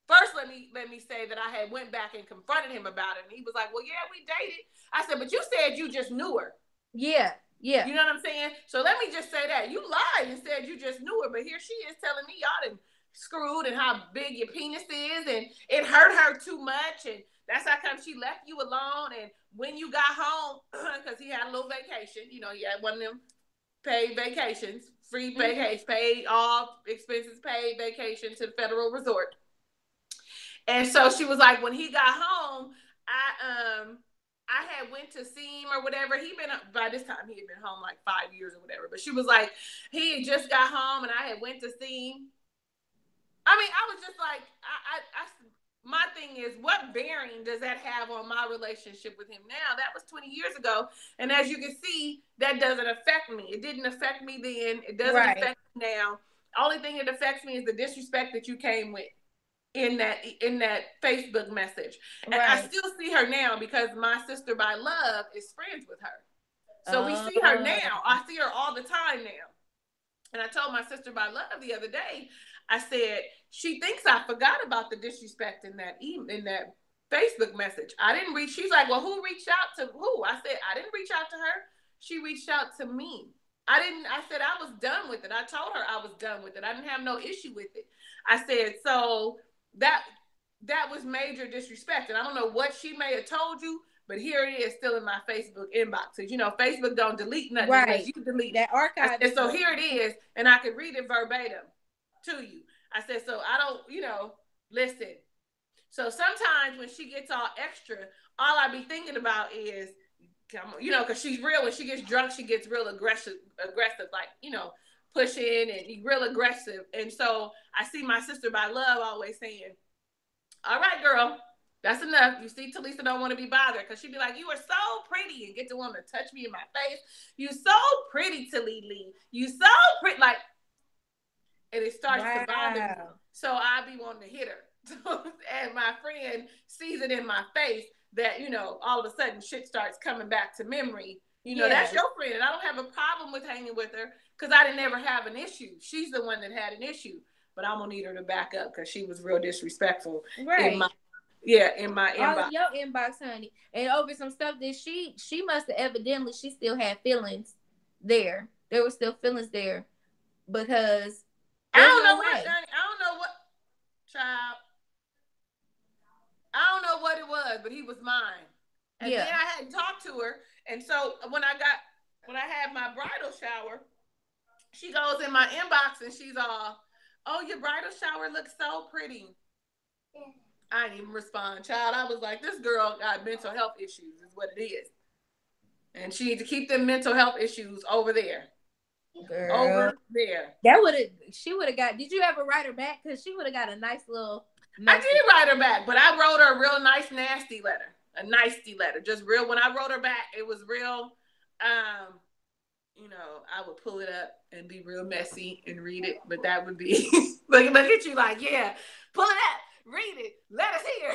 first, let me say that I had went back and confronted him about it. And he was like, well, yeah, we dated. I said, but you said you just knew her. Yeah. Yeah. You know what I'm saying? So let me just say that. You lied and said you just knew her. But here she is telling me y'all done screwed and how big your penis is. And it hurt her too much. And that's how come she left you alone. And when you got home, because he had a little vacation. You know, he had one of them paid vacations. Free vacation. Paid all expenses paid vacation to the Federal Resort. And so she was like, when he got home, I had went to see him or whatever. By this time, he had been home like 5 years or whatever. But she was like, he had just got home and I had went to see him. I mean, I was just like, my thing is, what bearing does that have on my relationship with him now? That was 20 years ago. And as you can see, that doesn't affect me. It didn't affect me then. It doesn't affect me now. Only thing that affects me is the disrespect that you came with in that Facebook message. And I still see her now because my sister by love is friends with her. So we see her now. I see her all the time now. And I told my sister by love the other day, I said, she thinks I forgot about the disrespect in that Facebook message. I didn't reach. She's like, well, who reached out to who? I said, I didn't reach out to her. She reached out to me. I said I was done with it. I told her I was done with it. I didn't have no issue with it. I said, so that was major disrespect. And I don't know what she may have told you, but here it is still in my Facebook inbox. Because, you know, Facebook don't delete nothing unless you delete that archive. And so here it is, and I could read it verbatim to you. I said, so I don't, you know, listen. So sometimes when she gets all extra, all I be thinking about is, you know, because she's real. When she gets drunk, she gets real aggressive, like, you know, pushing and real aggressive. And so I see my sister by love always saying, all right, girl, that's enough. You see, Talisa don't want to be bothered because she'd be like, you are so pretty, and get to want to touch me in my face. You so pretty, Talisa. You so pretty. Like, and it starts to bother me. So I be wanting to hit her. And my friend sees it in my face that, you know, all of a sudden shit starts coming back to memory. You know, that's your friend. And I don't have a problem with hanging with her because I didn't ever have an issue. She's the one that had an issue. But I'm going to need her to back up because she was real disrespectful. Right. In my inbox. All of your inbox, honey. And over some stuff that she must have evidently, she still had feelings there. There were still feelings there because I don't know what, honey. I don't know what, child. I don't know what it was, but he was mine. And then I hadn't talked to her. And so when I had my bridal shower, she goes in my inbox and she's all, oh, your bridal shower looks so pretty. I didn't even respond, child. I was like, this girl got mental health issues is what it is. And she needs to keep them mental health issues over there. Girl. Over there. She would have got, did you ever write her back? Because she would have got a nice little message. I did write her back, but I wrote her a real nice, nasty letter. A nasty letter. Just real, when I wrote her back, it was real, you know, I would pull it up and be real messy and read it, but that would be, look at you like, yeah, pull it up. Read it. Let us hear.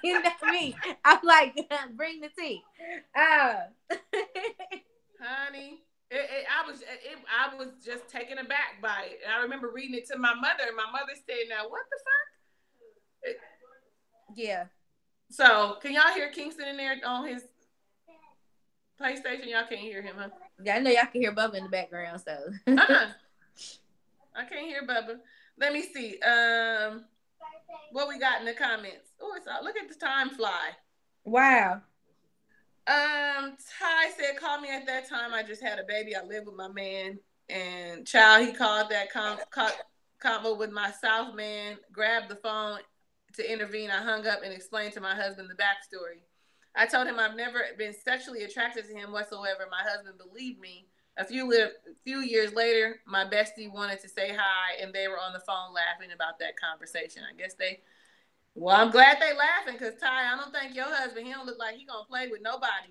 You know me. I'm like, bring the tea. Honey, I was just taken aback by it. And I remember reading it to my mother, and my mother said, now, what the fuck? Yeah. So, can y'all hear Kingston in there on his PlayStation? Y'all can't hear him, huh? Yeah, I know y'all can hear Bubba in the background, so. I can't hear Bubba. Let me see. What we got in the comments? Oh, look at the time fly. Wow. Ty said, call me at that time. I just had a baby. I live with my man. And child, he called that combo with my South man, grabbed the phone to intervene. I hung up and explained to my husband the backstory. I told him I've never been sexually attracted to him whatsoever. My husband believed me. A few years later, my bestie wanted to say hi, and they were on the phone laughing about that conversation. I guess well, I'm glad they laughing because, Ty, I don't think your husband, he don't look like he going to play with nobody.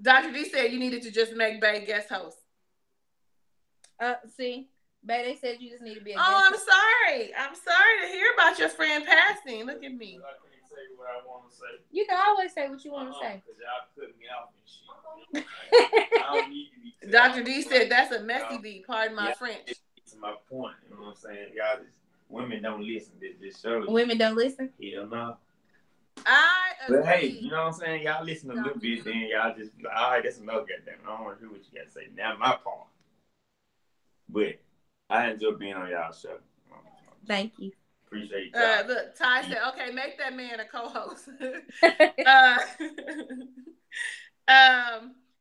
Dr. D said you needed to just make Bay guest host. See, Bay, they said you just need to be a guest host. I'm sorry to hear about your friend passing. Look at me. I can't say what I want to say. You can always say what you want to say. Because y'all cut me off and shit. I don't need to be Dr. D said that's a messy beat. Pardon my French. It's my point. You know what I'm saying? Y'all just, women don't listen. This show. Women don't listen? Hell no. I agree. But hey, you know what I'm saying? Y'all listen a little bit, then y'all just be like, all right, that's enough, goddamn. I don't want to hear what you got to say. Now my part. But I enjoy being on y'all's show. Thank you. Appreciate y'all. Look, Ty said, okay, make that man a co-host.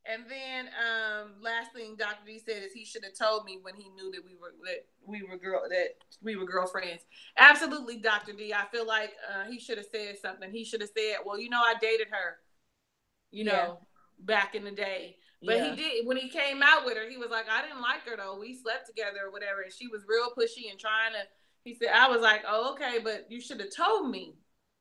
And then last thing Dr. D said is he should have told me when he knew that we were girlfriends. Absolutely, Dr. D. I feel like he should have said something. He should have said, well, you know, I dated her, you know, back in the day. But he did, when he came out with her, he was like, I didn't like her though. We slept together or whatever. And she was real pushy and trying to, he said, I was like, oh, okay, but you should have told me.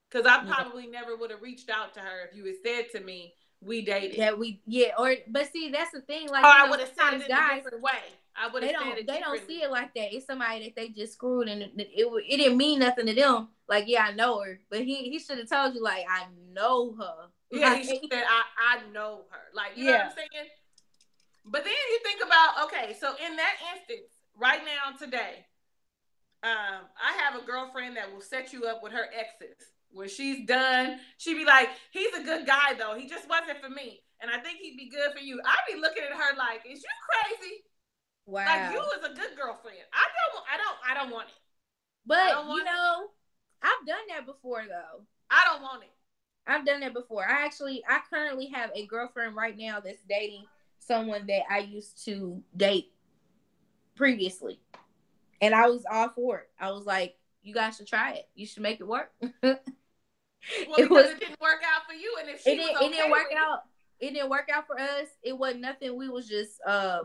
Because I probably never would have reached out to her if you had said to me, we dated. But see, that's the thing. Like, I would have said it in a different way. I would have said it They don't differently. see it like that. It's somebody that they just screwed, and it didn't mean nothing to them. Like, yeah, I know her, but he should have told you, like, I know her. Yeah, Like, he said, I know her. Like, you know yeah. what I'm saying? But then you think about, okay, so in that instance, right now, today, I have a girlfriend that will set you up with her exes. When she's done, she be like, he's a good guy, though. He just wasn't for me. And I think he'd be good for you. I be looking at her like, is you crazy? Wow. Like, you is a good girlfriend. I don't want it. But, you know, I've done that before, though. I don't want it. I've done that before. I currently have a girlfriend right now that's dating someone that I used to date previously. And I was all for it. I was like, you guys should try it. You should make it work. Well, because it didn't work out for you. And if she was okay it didn't work out. It didn't work out for us. It wasn't nothing. We was just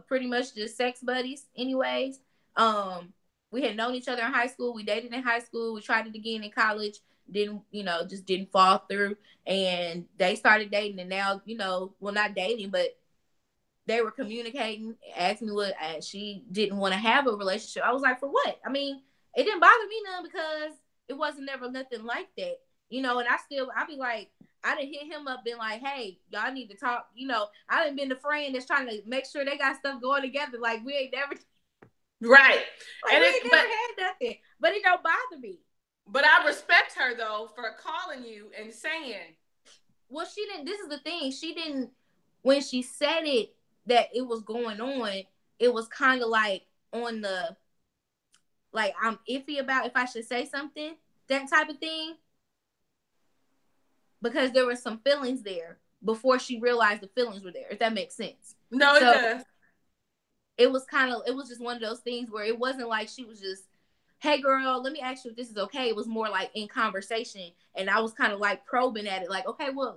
pretty much just sex buddies anyways. We had known each other in high school. We dated in high school. We tried it again in college. Just didn't fall through. And they started dating, and now, well, not dating, but they were communicating, asking me what, and she didn't want to have a relationship. I was like, for what? I mean, it didn't bother me none because it wasn't never nothing like that. And I'd be like, I done hit him up, been like, hey, y'all need to talk. I done been the friend that's trying to make sure they got stuff going together. Like, we ain't never. Right. Like, and we ain't never had nothing. But it don't bother me. But I respect her, though, for calling you and saying. Well, she didn't. This is the thing. She didn't, when she said it, that it was going on, it was kind of like on the, like, I'm iffy about if I should say something, that type of thing. Because there were some feelings there before she realized the feelings were there, if that makes sense. No, it does. It was just one of those things where it wasn't like she was just, hey girl, let me ask you if this is okay. It was more like in conversation, and I was kind of like probing at it, like, okay, well,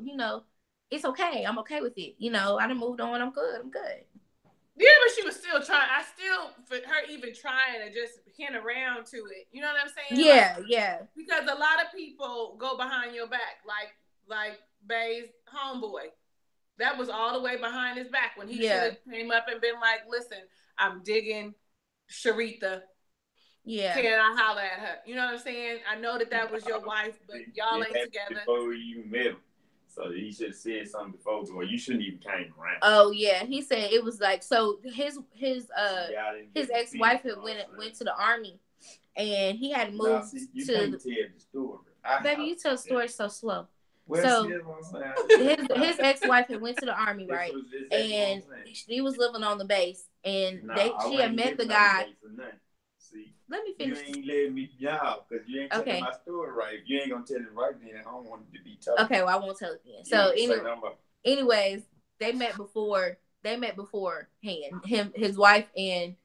it's okay. I'm okay with it. I done moved on. I'm good. Yeah, but she was still trying. For her even trying to just hint around to it. You know what I'm saying? Yeah, yeah. Because a lot of people go behind your back, like Bay's homeboy. That was all the way behind his back when he should have came up and been like, listen, I'm digging Sharitha. Yeah. Can I holler at her? You know what I'm saying? I know that was your wife, but y'all ain't together. Before you met him. So he should have said something before, or you shouldn't even came around. Oh yeah, he said it was like, so his ex-wife had went to the army, and he had moved you to. Can't tell the story. Baby, you tell stories so slow. Well, so his ex-wife had went to the army, right? And he was living on the base, and she had met the guy. See, let me finish. You ain't letting me y'all because you ain't telling my story right. If you ain't gonna tell it right, then I don't want it to be told. Okay, well, I won't tell it then. So anyways, they met before. His wife and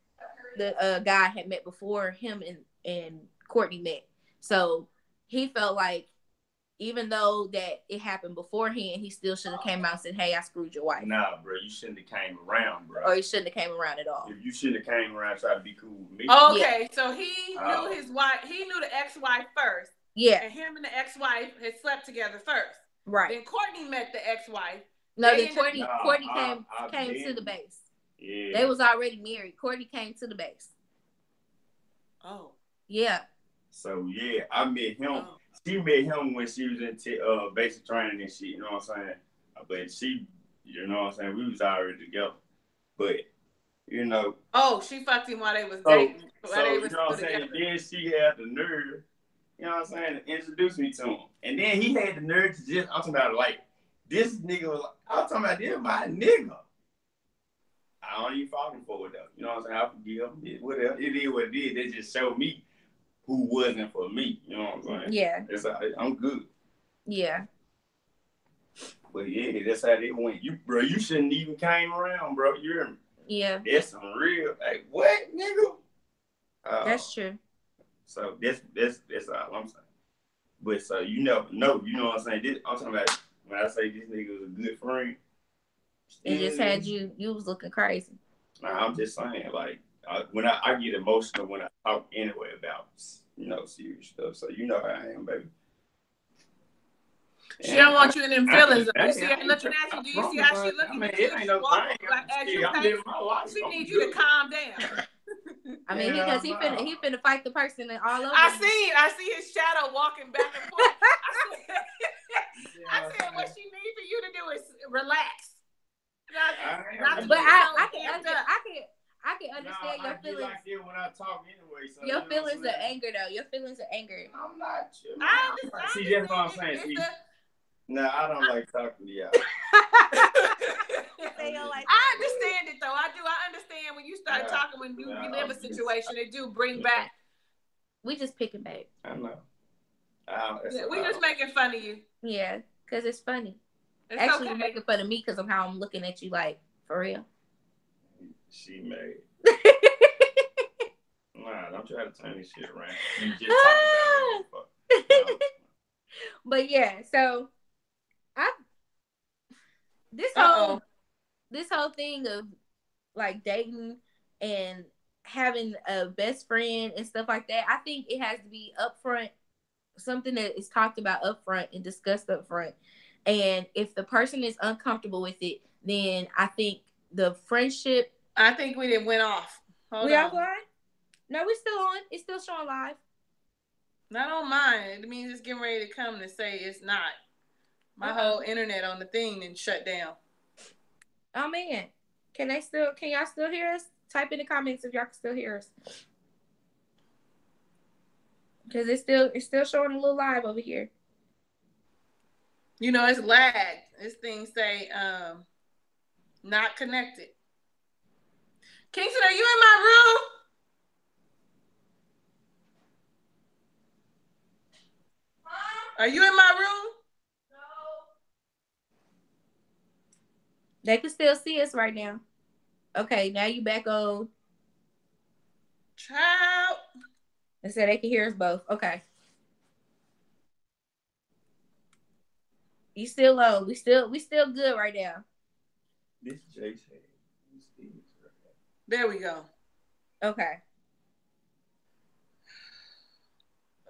the guy had met before him and Courtney met. So he felt like, even though that it happened beforehand, he still should have came out and said, hey, I screwed your wife. Nah, bro, you shouldn't have came around, bro. Or he shouldn't have came around at all. If you shouldn't have came around, try to be cool with me. Okay, so he knew his wife. He knew the ex-wife first. Yeah. And him and the ex-wife had slept together first. Right. Then Courtney met the ex-wife. No, then Courtney came to the base. Yeah. They was already married. Courtney came to the base. Oh. Yeah. So, yeah, I met him. Oh. She met him when she was in basic training and shit, you know what I'm saying? But she, you know what I'm saying? We was already together. But, Oh, she fucked him while they was dating. You know what I'm saying? Then she had the nerve, you know what I'm saying, to introduce me to him. And then he had the nerve to I'm talking about, like, this nigga was like, I'm talking about, this my nigga. I don't even fault him for it, though. You know what I'm saying? I forgive him. Whatever. It is what it is. They just showed me who wasn't for me, you know what I'm saying? Yeah. I'm good. Yeah. But yeah, that's how it went. You shouldn't even came around, bro. Yeah. That's some real, like, what, nigga? That's true. So that's all I'm saying. But so you know what I'm saying? I'm talking about when I say this nigga was a good friend. It just had you was looking crazy. Nah, I'm just saying, like, when I get emotional when I talk anyway about, serious stuff. So you know how I am, baby. She don't want you in them feelings. You see her looking at you. Do you see how she looking at you? It ain't no thing. She needs you to calm down. I mean, because he finna fight the person and all over. I see his shadow walking back and forth. I said, what she need for you to do is relax. But I can understand your feelings. Like that when I talk anyway. So your feelings of anger, though. Your feelings of anger. I'm not. I understand. See, that's what I'm saying. No, I don't like talking to y'all. I understand it, though. I do. I understand when you start talking, when you live a situation, it do bring back. We just picking back. I know. We just making fun of you. Yeah, because it's funny. It's Actually, okay. you're making fun of me because of how I'm looking at you, like, for real. She made. Nah, don't try to turn this shit around. You just talking about it. But yeah, so this whole thing of like dating and having a best friend and stuff like that, I think it has to be upfront, something that is talked about upfront and discussed upfront. And if the person is uncomfortable with it, then I think the friendship. I think we didn't went off. Hold we on. offline? No, we're still on. It's still showing live. I don't mind. It means it's getting ready to come to say it's not. My whole internet on the thing and shut down. Oh man, can y'all still hear us? Type in the comments if y'all can still hear us. Because it's still showing a little live over here. You know, it's lagged. This thing say not connected. Kingston, are you in my room? Are you in my room? No. They can still see us right now. Okay, now you back on. Child. They said they can hear us both. Okay. You still low. We still good right now. This Jay's head. There we go. Okay.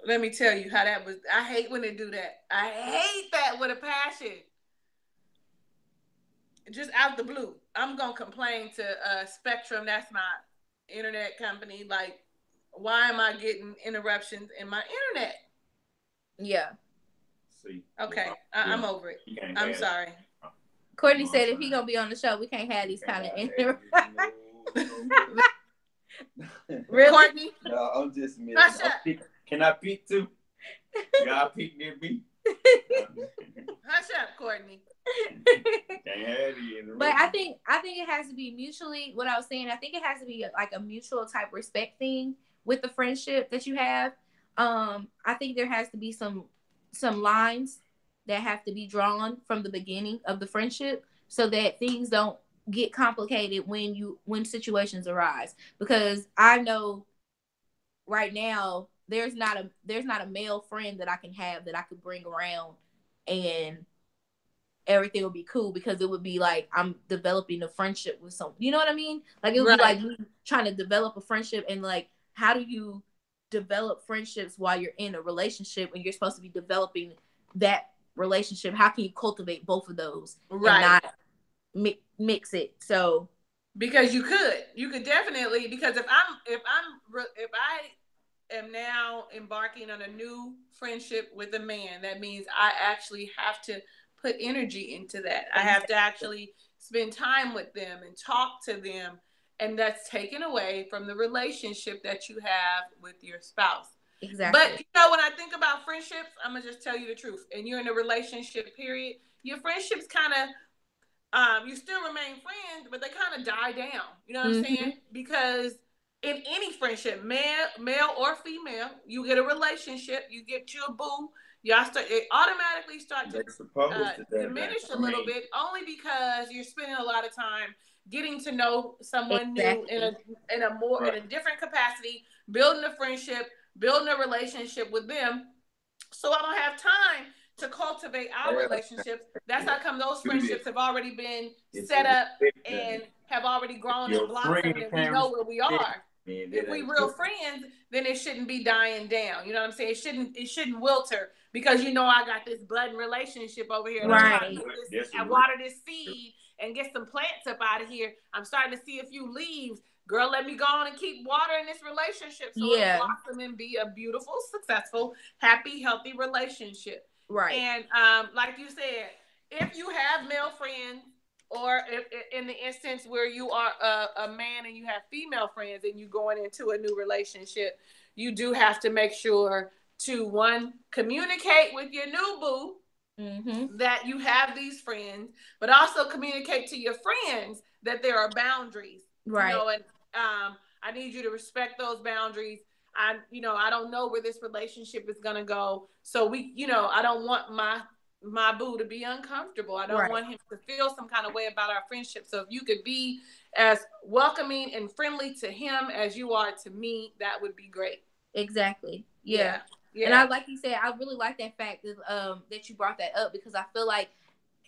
Let me tell you how that was. I hate when they do that. I hate that with a passion. Just out the blue. I'm going to complain to Spectrum. That's my internet company. Like, why am I getting interruptions in my internet? Yeah. See. Okay. I'm over it. I'm sorry. Courtney said if he going to be on the show, we can't have these kind of interruptions. Really? Courtney? No, I'm just messing. Hush up. Can I peek too? Y'all peek near me? Hush up, Courtney. But I think it has to be mutually, what I was saying, I think it has to be like a mutual type respect thing with the friendship that you have. I think there has to be some lines that have to be drawn from the beginning of the friendship so that things don't get complicated when situations arise. Because I know right now there's not a male friend that I can have that I could bring around and everything would be cool, because it would be like I'm developing a friendship with someone. You know what I mean? Like it would be like me trying to develop a friendship, and like how do you develop friendships while you're in a relationship when you're supposed to be developing that relationship? How can you cultivate both of those and not mix it? So because you could definitely, because if I am now embarking on a new friendship with a man, that means I actually have to put energy into that. I have to actually spend time with them and talk to them, and that's taken away from the relationship that you have with your spouse. Exactly. But you know, when I think about friendships, I'm gonna just tell you the truth. And you're in a relationship period, your friendships kind of, you still remain friends, but they kind of die down. You know what I'm saying? Because in any friendship, male or female, you get a relationship, you get you a boo. It automatically start to diminish a little bit, only because you're spending a lot of time getting to know someone new in a different capacity, building a friendship, building a relationship with them. So I don't have time to cultivate our relationships. That's how come those friendships have already been set up and have already grown and blossomed, and we know where we are. If we real friends, then it shouldn't be dying down. You know what I'm saying? It shouldn't wilter, because you know I got this budding relationship over here. And I'm trying to do this, I water this seed and get some plants up out of here. I'm starting to see a few leaves. girl, let me go on and keep watering this relationship so it'll blossom and be a beautiful, successful, happy, healthy relationship. Right. And like you said, if you have male friends, or if, in the instance where you are a man and you have female friends and you going into a new relationship, you do have to make sure to, one, communicate with your new boo that you have these friends, but also communicate to your friends that there are boundaries. Right. You know, and I need you to respect those boundaries. I don't know where this relationship is gonna go. So I don't want my boo to be uncomfortable. I don't want him to feel some kind of way about our friendship. So if you could be as welcoming and friendly to him as you are to me, that would be great. Exactly. Yeah. And I, like you said, I really like that fact that that you brought that up, because I feel like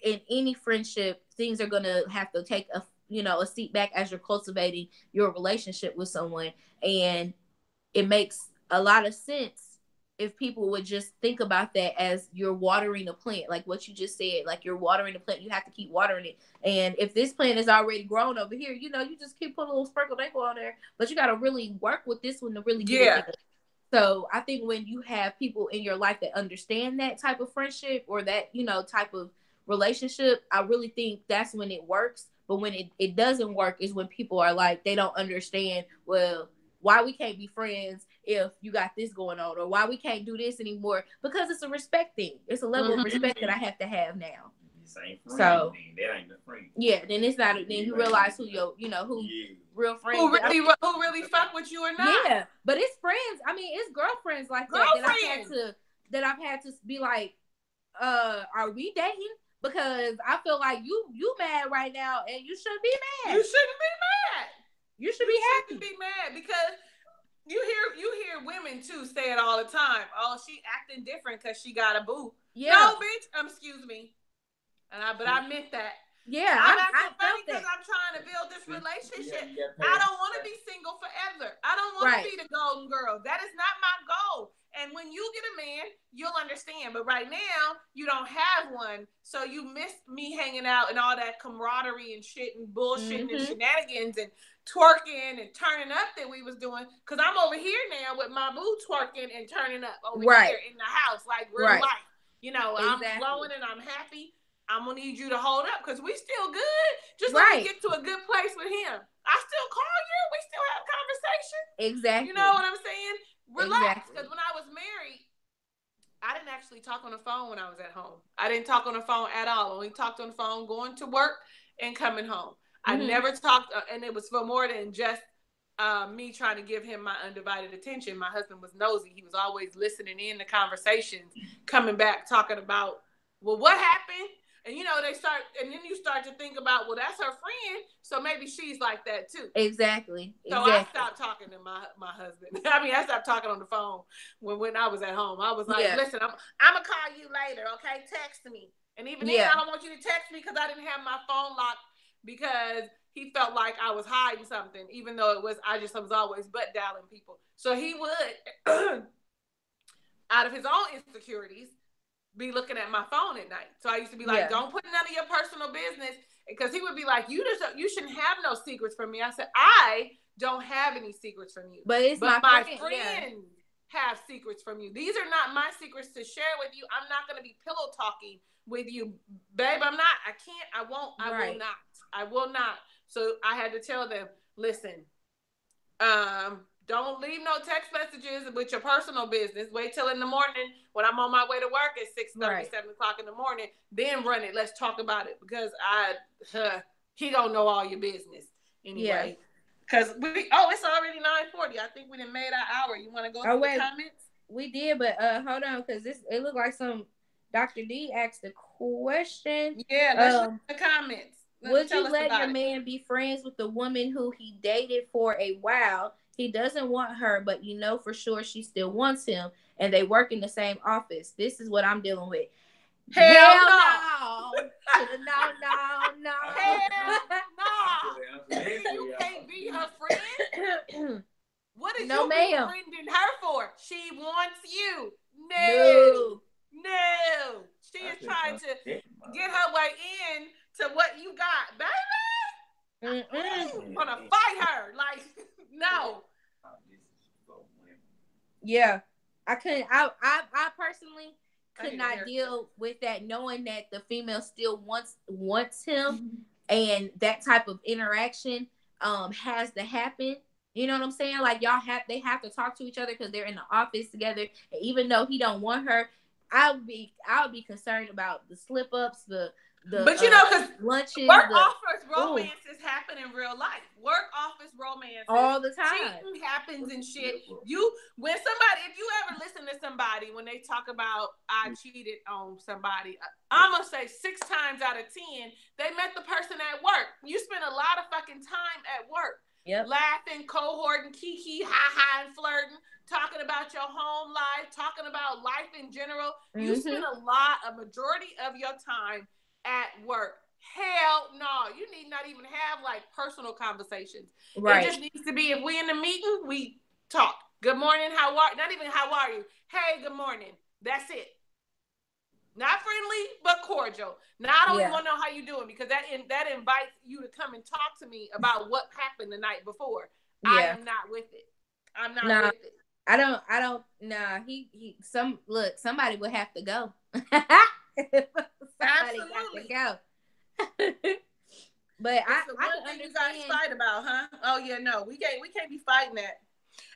in any friendship, things are gonna have to take a seat back as you're cultivating your relationship with someone, and it makes a lot of sense if people would just think about that as you're watering a plant, like what you just said, like you're watering a plant, you have to keep watering it. And if this plant is already grown over here, you just keep putting a little sprinkle on there, but you got to really work with this one to really get it there. So I think when you have people in your life that understand that type of friendship or that, type of relationship, I really think that's when it works. But when it doesn't work is when people are like, they don't understand, well, why we can't be friends if you got this going on, or why we can't do this anymore, because it's a respect thing. It's a level of respect that I have to have now. So that ain't the friend. Yeah, then it's not. Then you realize who real friends, who really fuck with you or not. Yeah, but it's friends. I mean, it's girlfriends like that I've had to be like, are we dating? Because I feel like you mad right now, and you shouldn't be mad. You shouldn't be mad. You should be happy. You shouldn't be mad, because you hear women too say it all the time. Oh, she acting different because she got a boo. Yeah. No, bitch. Excuse me. But I meant that. Yeah, I'm acting funny because I'm trying to build this relationship. I don't want to be single forever. I don't want to be the golden girl. That is not my goal. And when you get a man, you'll understand. But right now, you don't have one. So you missed me hanging out and all that camaraderie and shit and bullshit and shenanigans and twerking and turning up that we was doing. Because I'm over here now with my boo twerking and turning up over here in the house, like real life. I'm flowing and I'm happy. I'm going to need you to hold up, because we still good. Just let me get to a good place with him. I still call you. We still have conversation. Exactly. You know what I'm saying? Relax. Because when I was married, I didn't actually talk on the phone when I was at home. I didn't talk on the phone at all. I only talked on the phone going to work and coming home. I never talked, and it was for more than just me trying to give him my undivided attention. My husband was nosy. He was always listening in to conversations, coming back, talking about, well, what happened? And then you start to think about, well, that's her friend, so maybe she's like that too. Exactly. So I stopped talking to my husband. I stopped talking on the phone when I was at home. I was like, listen, I'm gonna call you later, okay? Text me. And even then, I don't want you to text me because I didn't have my phone locked, because he felt like I was hiding something, even though I was always butt dialing people. So he would, out of his own insecurities, be looking at my phone at night. So I used to be like, don't put none of your personal business, because he would be like, you shouldn't have no secrets from me. I said, I don't have any secrets from you. But my friends have secrets from you. These are not my secrets to share with you. I'm not going to be pillow talking with you, babe. I'm not. I can't. I won't. I will not. So I had to tell them, listen, don't leave no text messages with your personal business. Wait till in the morning when I'm on my way to work at 6:30, 7 o'clock in the morning. Then run it. Let's talk about it, because he don't know all your business anyway. Because it's already 9:40. I think we done made our hour. You want to go through the comments? We did, but hold on, because it looked like Dr. D asked a question. Yeah, let's look at the comments. Would you let your man be friends with the woman who he dated for a while? He doesn't want her, but for sure she still wants him, and they work in the same office. This is what I'm dealing with. Hell no. No. No. Hell no. You can't be her friend. What is you befriending her for? She wants you. No. She is trying to get her way in to what you got, baby. I'm gonna fight her. Like, no. Yeah, I couldn't. I personally could not deal with that, knowing that the female still wants him, and that type of interaction has to happen. You know what I'm saying? Like, they have to talk to each other because they're in the office together. And even though he don't want her, I would be concerned about the slip ups, but you know, because lunches, work office romances happen in real life. Work office romances all the time. Cheating happens and shit. If you ever listen to somebody when they talk about I cheated on somebody, I'm gonna say 6 times out of 10 they met the person at work. You spend a lot of fucking time at work. Yep. Laughing, cohorting, kiki, ha-ha, and flirting, talking about your home life, talking about life in general. You spend a majority of your time at work. Hell no. You need not even have like personal conversations. Right. It just needs to be, if we in the meeting, we talk. Good morning, not even how are you? Hey, good morning. That's it. Not friendly, but cordial. Now, I don't even want to know how you're doing, because that invites you to come and talk to me about what happened the night before. Yeah. I am not with it. I'm not with it. I don't. Nah. Somebody would have to go. Somebody got to go. But I understand. You guys fight about, huh? Oh yeah, no, we can't be fighting that.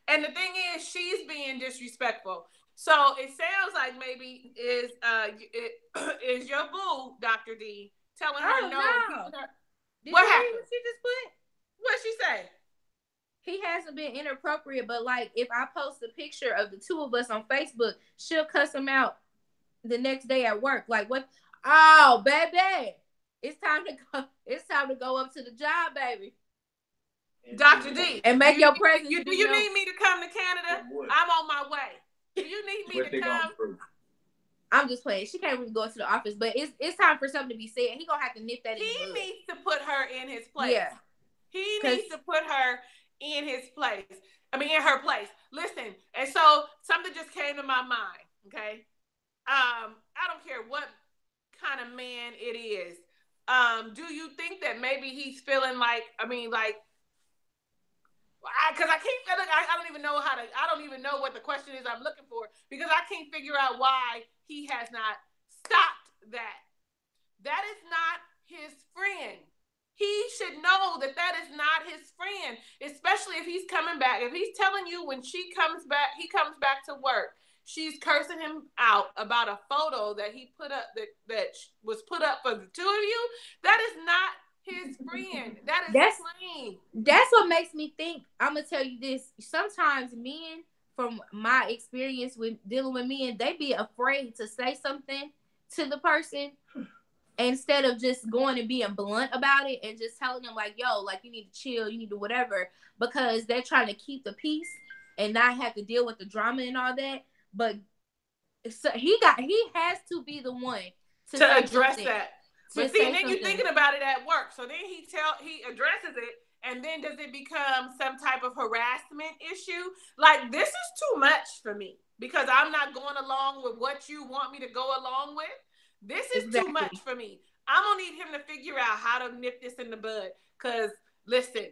And the thing is, she's being disrespectful. So it sounds like maybe is your boo, Dr. D, telling her no. What happened? What she just put? What'd she say? He hasn't been inappropriate, but like if I post a picture of the two of us on Facebook, she'll cuss him out the next day at work. Like, what? Oh, baby, it's time to go up to the job, baby. Dr. D, and make your presence. Do you need me to come to Canada? I'm on my way. Do you need me to come? I'm just playing. She can't really go to the office, but it's time for something to be said. He gonna have to nip that in the bud. He needs to put her in his place. Yeah. He needs to put her in his place. In her place. Listen, and so something just came to my mind. Okay, I don't care what kind of man it is. Do you think that maybe he's feeling like? Because I can't. I don't even know I don't even know what the question is I'm looking for, because I can't figure out why he has not stopped that. That is not his friend. He should know that is not his friend, especially if he's coming back. If he's telling you when he comes back to work, she's cursing him out about a photo that he put up that was put up for the two of you. That is not his friend. That's plain. That's what makes me think. I'm gonna tell you this. Sometimes men, from my experience with dealing with men, they be afraid to say something to the person instead of just going and being blunt about it and just telling them like, yo, like, you need to chill, you need to whatever, because they're trying to keep the peace and not have to deal with the drama and all that. But so he has to be the one to address that. But see, then you're thinking about it at work. So then he addresses it, and then does it become some type of harassment issue? Like, this is too much for me, because I'm not going along with what you want me to go along with. This is too much for me. I'm going to need him to figure out how to nip this in the bud. Because, listen,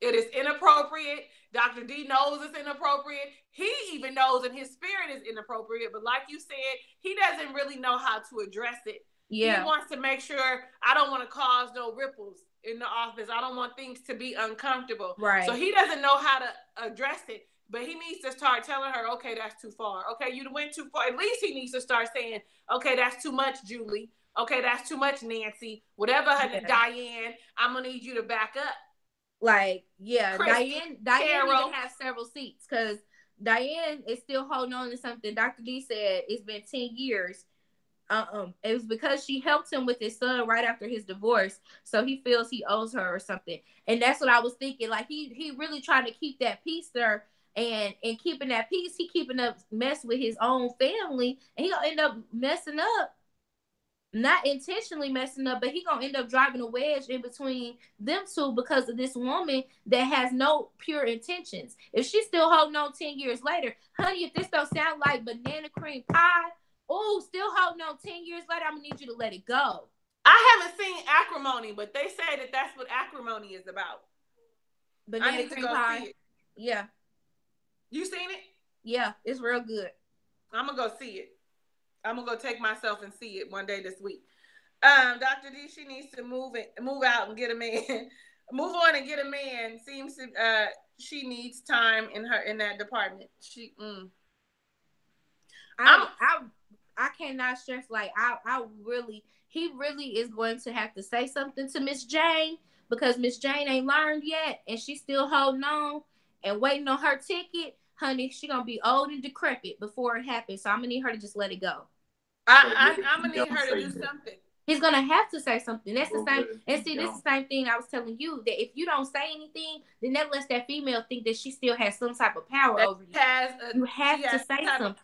it is inappropriate. Dr. D knows it's inappropriate. He even knows in his spirit it's inappropriate. But like you said, he doesn't really know how to address it. Yeah. He wants to make sure I don't want to cause no ripples in the office. I don't want things to be uncomfortable. Right. So he doesn't know how to address it. But he needs to start telling her, okay, that's too far. Okay, you went too far. At least he needs to start saying, okay, that's too much, Julie. Okay, that's too much, Nancy. Whatever, Diane, I'm going to need you to back up. Like, yeah, Diane need to have several seats, because Diane is still holding on to something. Dr. D said it's been 10 years. It was because she helped him with his son right after his divorce, so he feels he owes her or something. And that's what I was thinking. Like, he really trying to keep that peace there, and keeping that peace, he keeping up mess with his own family, and he gonna end up messing up. Not intentionally messing up, but he gonna end up driving a wedge in between them two because of this woman that has no pure intentions. If she's still holding on 10 years later, honey, if this don't sound like banana cream pie, oh, still holding on 10 years later, I'm gonna need you to let it go. I haven't seen Acrimony, but they say that that's what Acrimony is about. Banana I need to cream go pie. see it. Yeah. You seen it? Yeah, it's real good. I'm gonna go see it. I'm gonna go take myself and see it one day this week. Dr. D, she needs to move out and get a man. Move on and get a man. Seems to she needs time in that department. I cannot stress, like, he really is going to have to say something to Miss Jane, because Miss Jane ain't learned yet, and she's still holding on and waiting on her ticket. Honey, she gonna be old and decrepit before it happens, so I'm gonna need her to just let it go. I'm gonna need her to do something. He's gonna have to say something. That's the same. And see, this is the same thing I was telling you, that if you don't say anything, then that lets that female think that she still has some type of power over you. You have to say something.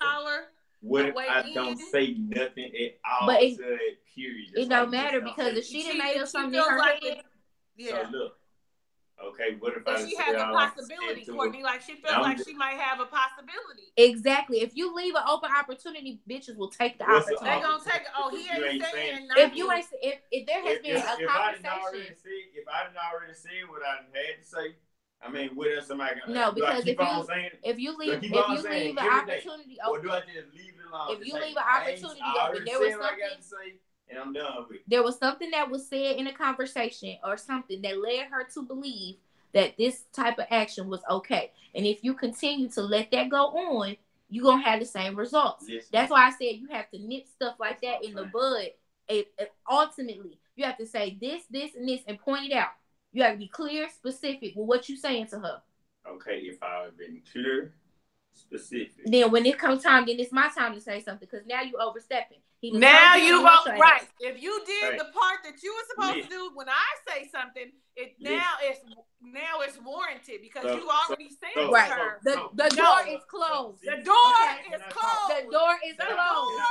What if I don't say nothing at all? But to that period? It don't matter, because if she done made up something in her head. So look. Okay, what if she has a possibility, Courtney? Like, she feels like she might have a possibility. Exactly. If you leave an open opportunity, bitches will take the opportunity. They're gonna take it. Oh, he ain't saying nothing. If there has been a conversation. If I didn't already say what I had to say, I mean, what else am I gonna? No, because if you leave an opportunity open, or do I just leave it alone? If you leave an opportunity open, there was something. And I'm done with it. There was something that was said in a conversation or something that led her to believe that this type of action was okay. And if you continue to let that go on, you're going to have the same results. Yes. That's why I said you have to nip stuff like that in the bud. Ultimately, you have to say this, and this, and point it out. You have to be clear, specific with what you're saying to her. Okay, if I've been clear, specific. Then when it comes time, then it's my time to say something, because now you overstepping. Now you right. If you did the part that you were supposed to do when I say something, now it's warranted, because you already said to her. The door is closed. The door is closed. The door is closed.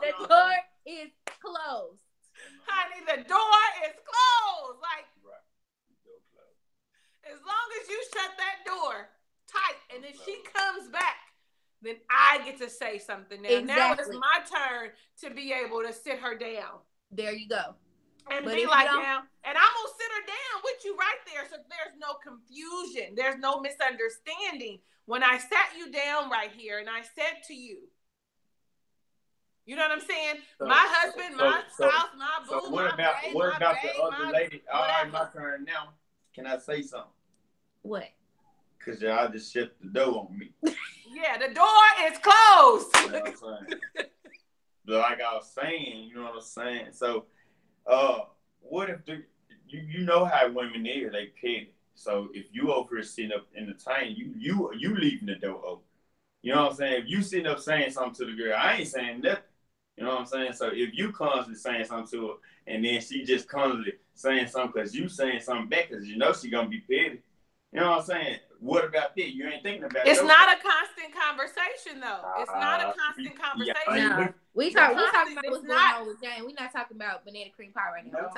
The door is closed. Honey, the door is closed. Like, as long as you shut that door tight, and if she comes back, then I get to say something now. Exactly. Now it's my turn to be able to sit her down. There you go. And be like, now, and I'm going to sit her down with you right there, so there's no confusion. There's no misunderstanding. When I sat you down right here and I said to you, you know what I'm saying? My husband, my spouse, my boo, what about the other lady? All right, my turn now. Can I say something? What? Because y'all just shut the door on me. Yeah, the door is closed. You know what I'm saying? Like I was saying, you know what I'm saying? So, what if you know how women is, they petty. So if you over here sitting up in the tank, you leaving the door open. You know what I'm saying? If you sitting up saying something to the girl, I ain't saying nothing. You know what I'm saying? So if you constantly saying something to her, and then she just constantly saying something because you saying something back, because you know she gonna be petty. You know what I'm saying? What about that? You ain't thinking about it. It's not a constant conversation, though. It's not a constant conversation. No. We talking about what's going on with Jane. We're not talking about banana cream pie right now.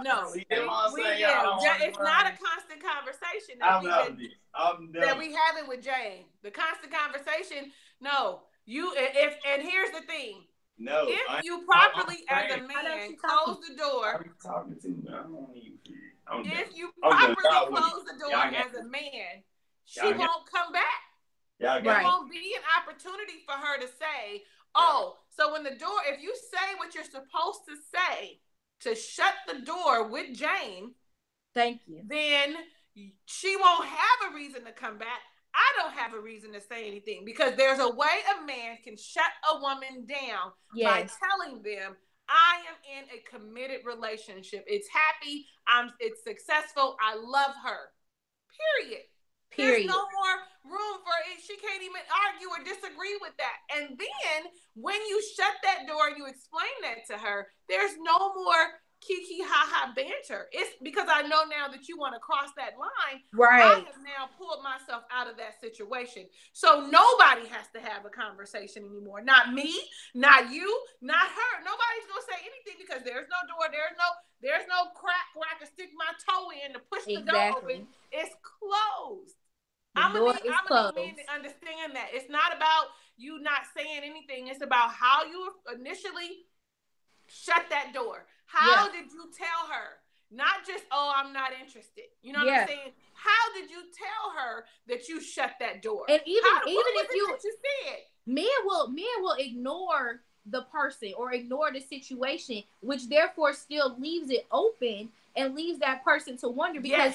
No. It's not a constant conversation that we having with Jane. The constant conversation, no. And here's the thing. No. If you properly, as a man, close the door. I'm talking to you. I don't need you. If you properly close the door as a man, she won't come back. There won't be an opportunity for her to say, so when the door, if you say what you're supposed to say to shut the door with Jane, thank you, then she won't have a reason to come back. I don't have a reason to say anything, because there's a way a man can shut a woman down by telling them, I am in a committed relationship. It's happy. It's successful. I love her. Period. There's no more room for it. She can't even argue or disagree with that. And then when you shut that door and you explain that to her, there's no more kiki ha banter. It's because I know now that you want to cross that line. Right. I have now pulled myself out of that situation. So nobody has to have a conversation anymore. Not me, not you, not her. Nobody's gonna say anything, because there's no door, there's no crack where I can stick my toe in to push the door open. It's closed. I'm gonna need men to understand that. It's not about you not saying anything. It's about how you initially shut that door. How did you tell her? Not just, oh, I'm not interested. You know what I'm saying? How did you tell her that you shut that door? And even if you said, men will ignore the person or ignore the situation, which therefore still leaves it open and leaves that person to wonder, because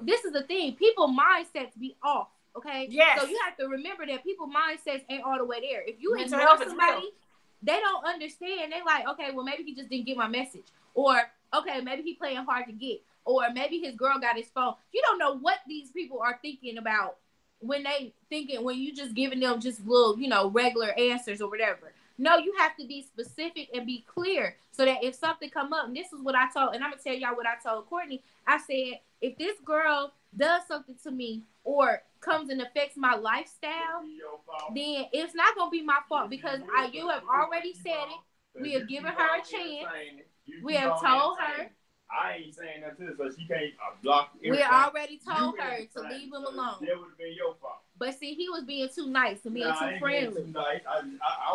this is the thing, people mindsets be off. Okay. Yes. So you have to remember that people mindsets ain't all the way there. If you mental ignore health somebody, they don't understand. They like, okay, well maybe he just didn't get my message, or okay, maybe he playing hard to get, or maybe his girl got his phone. You don't know what these people are thinking about when you just giving them just little, regular answers or whatever. No, you have to be specific and be clear so that if something come up, and this is what I told, and I'm gonna tell y'all what I told Courtney. I said, if this girl does something to me or comes and affects my lifestyle, then it's not gonna be my fault, because you have already said it. We have given her a chance. We have told her. I ain't saying that to her, so she can't block everything. We already told her to leave him alone. That would have been your fault. But see, he was being too nice and being too friendly. Too nice. I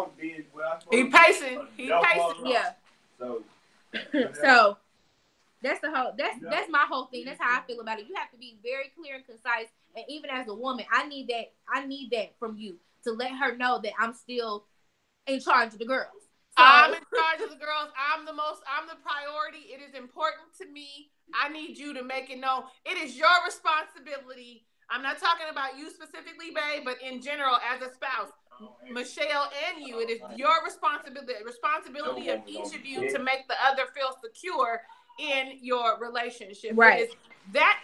was being he pacing. He pacing. Yeah. So so that's my whole thing. That's how I feel about it. You have to be very clear and concise. And even as a woman, I need that from you to let her know that I'm still in charge of the girls. So, I'm in charge of the girls. I'm the priority. It is important to me. I need you to make it known. It is your responsibility. I'm not talking about you specifically, babe, but in general, as a spouse, Michelle and you, it is your responsibility of each of you to make the other feel secure in your relationship. Right. That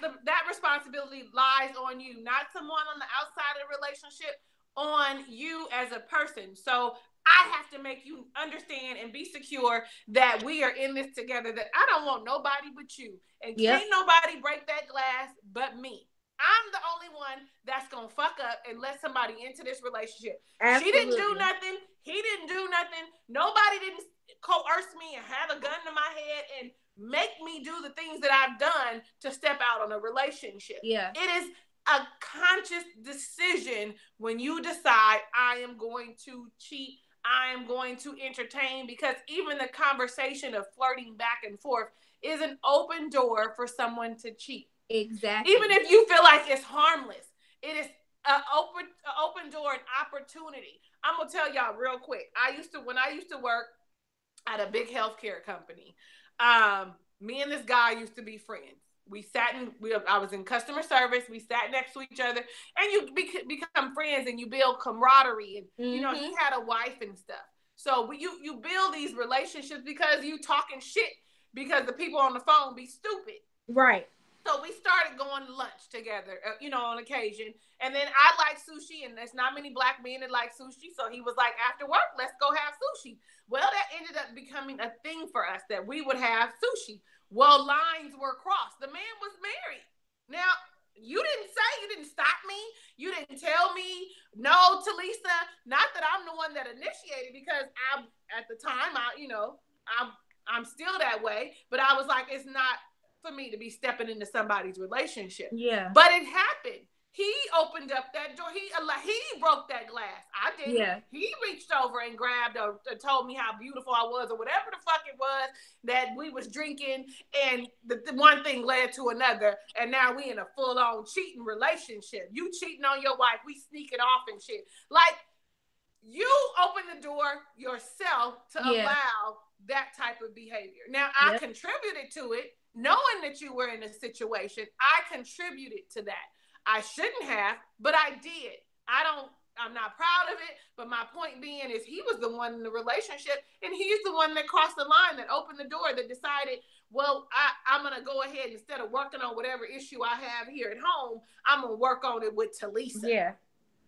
responsibility lies on you, not someone on the outside of the relationship, on you as a person. So I have to make you understand and be secure that we are in this together, that I don't want nobody but you. And can't nobody break that glass but me. I'm the only one that's going to fuck up and let somebody into this relationship. Absolutely. She didn't do nothing. He didn't do nothing. Nobody didn't coerce me and have a gun to my head and make me do the things that I've done to step out on a relationship. Yeah. It is a conscious decision when you decide, I am going to cheat, I am going to entertain, because even the conversation of flirting back and forth is an open door for someone to cheat. Exactly. Even if you feel like it's harmless, it is an open door and opportunity. I'm gonna tell y'all real quick. When I used to work at a big healthcare company, me and this guy used to be friends. I was in customer service. We sat next to each other, and you become friends and you build camaraderie. And he had a wife and stuff. So you build these relationships because you talking shit because the people on the phone be stupid. Right. So we started going to lunch together, on occasion. And then I like sushi, and there's not many black men that like sushi. So he was like, after work, let's go have sushi. Well, that ended up becoming a thing for us, that we would have sushi. Well, lines were crossed. The man was married. Now, you didn't stop me. You didn't tell me, no, Talisa, not that I'm the one that initiated, because at the time, I'm still that way. But I was like, it's not for me to be stepping into somebody's relationship. Yeah. But it happened. He opened up that door. He broke that glass. I didn't. Yeah. He reached over and grabbed or told me how beautiful I was, or whatever the fuck it was that we was drinking. And the one thing led to another. And now we in a full-on cheating relationship. You cheating on your wife. We sneaking off and shit. Like, you open the door yourself to allow that type of behavior. Now, I contributed to it. Knowing that you were in a situation, I contributed to that. I shouldn't have, but I did. I'm not proud of it, but my point being is he was the one in the relationship, and he's the one that crossed the line, that opened the door, that decided, well, I'm going to go ahead, instead of working on whatever issue I have here at home, I'm going to work on it with Talisa. Yeah.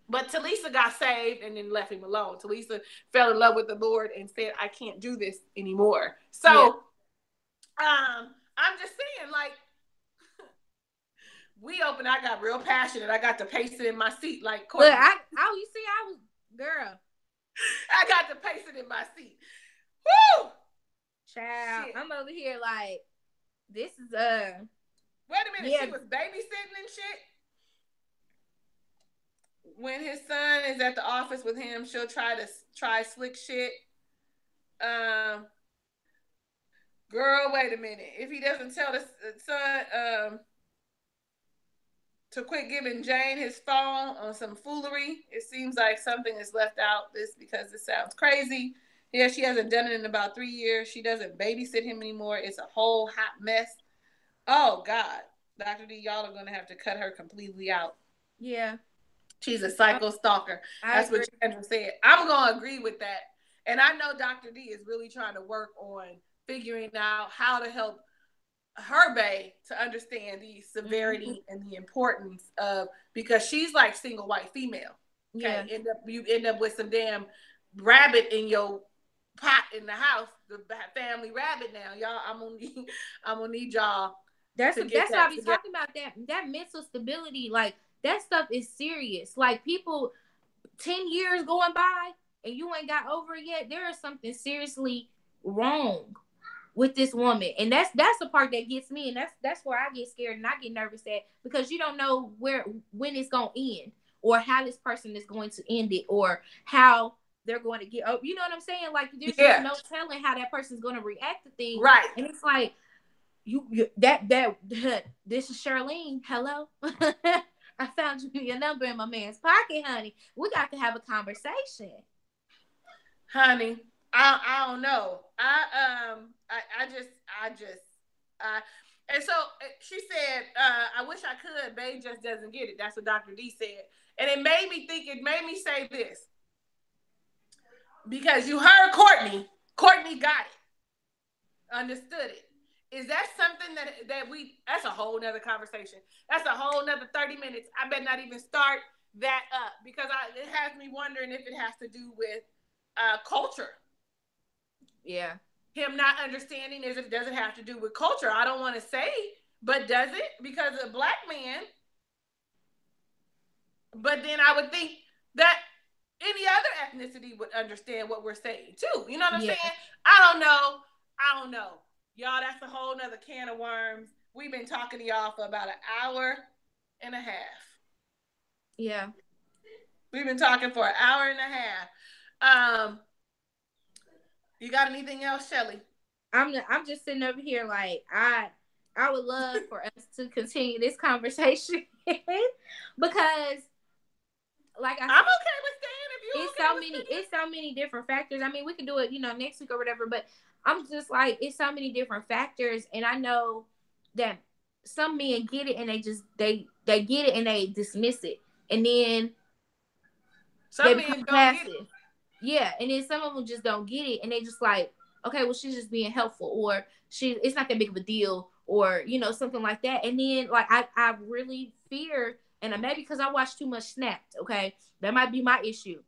But Talisa got saved and then left him alone. Talisa fell in love with the Lord and said, I can't do this anymore. So, I'm just saying, like, I got real passionate. I got to pace it in my seat, like Courtney. Look, girl. I got to pace it in my seat. Woo! Child, shit. I'm over here like, this is Wait a minute, she was babysitting and shit? When his son is at the office with him, she'll try slick shit. Girl, wait a minute. If he doesn't tell the son to quit giving Jane his phone on some foolery, it seems like something is left out. This because it sounds crazy. Yeah, she hasn't done it in about 3 years. She doesn't babysit him anymore. It's a whole hot mess. Oh God, Dr. D, y'all are gonna have to cut her completely out. Yeah, she's a psycho stalker. That's what Chandra said. I'm gonna agree with that. And I know Dr. D is really trying to work on figuring out how to help her bae to understand the severity and the importance of, because she's like single white female. Okay, yeah. You end up with some damn rabbit in your pot in the house, the family rabbit. Now, y'all, I'm gonna need y'all. That's what I be talking about. That mental stability, like that stuff is serious. Like people, 10 years going by and you ain't got over it yet. There is something seriously wrong with this woman, and that's the part that gets me, and that's where I get scared and I get nervous at, because you don't know when it's gonna end, or how this person is going to end it, or how they're going to get up. You know what I'm saying? Like there's just no telling how that person's going to react to things, right? And it's like that this is Charlene. Hello. I found your number in my man's pocket, honey. We got to have a conversation, honey. I don't know. And so she said, I wish I could. Babe just doesn't get it. That's what Dr. D said. And it made me say this. Because you heard Courtney. Courtney got it. Understood it. Is that something that's a whole nother conversation. That's a whole nother 30 minutes. I better not even start that up, because it has me wondering if it has to do with culture. Yeah. Him not understanding is it doesn't have to do with culture. I don't want to say, but does it? Because a black man. But then I would think that any other ethnicity would understand what we're saying too. You know what I'm saying? I don't know. Y'all, that's a whole nother can of worms. We've been talking to y'all for about an hour and a half. Yeah. We've been talking for an hour and a half. You got anything else, Shelly? I'm just sitting over here like I would love for us to continue this conversation because, like I said, I'm okay with staying if you. It's so many different factors. I mean, we can do it, next week or whatever. But I'm just like, it's so many different factors, and I know that some men get it and they just they get it and they dismiss it, and then some men don't passive. Get it. Yeah, and then some of them just don't get it, and they just like, okay, well, she's just being helpful, or it's not that big of a deal, or something like that. And then like I really fear, and maybe because I watch too much Snapped, okay, that might be my issue,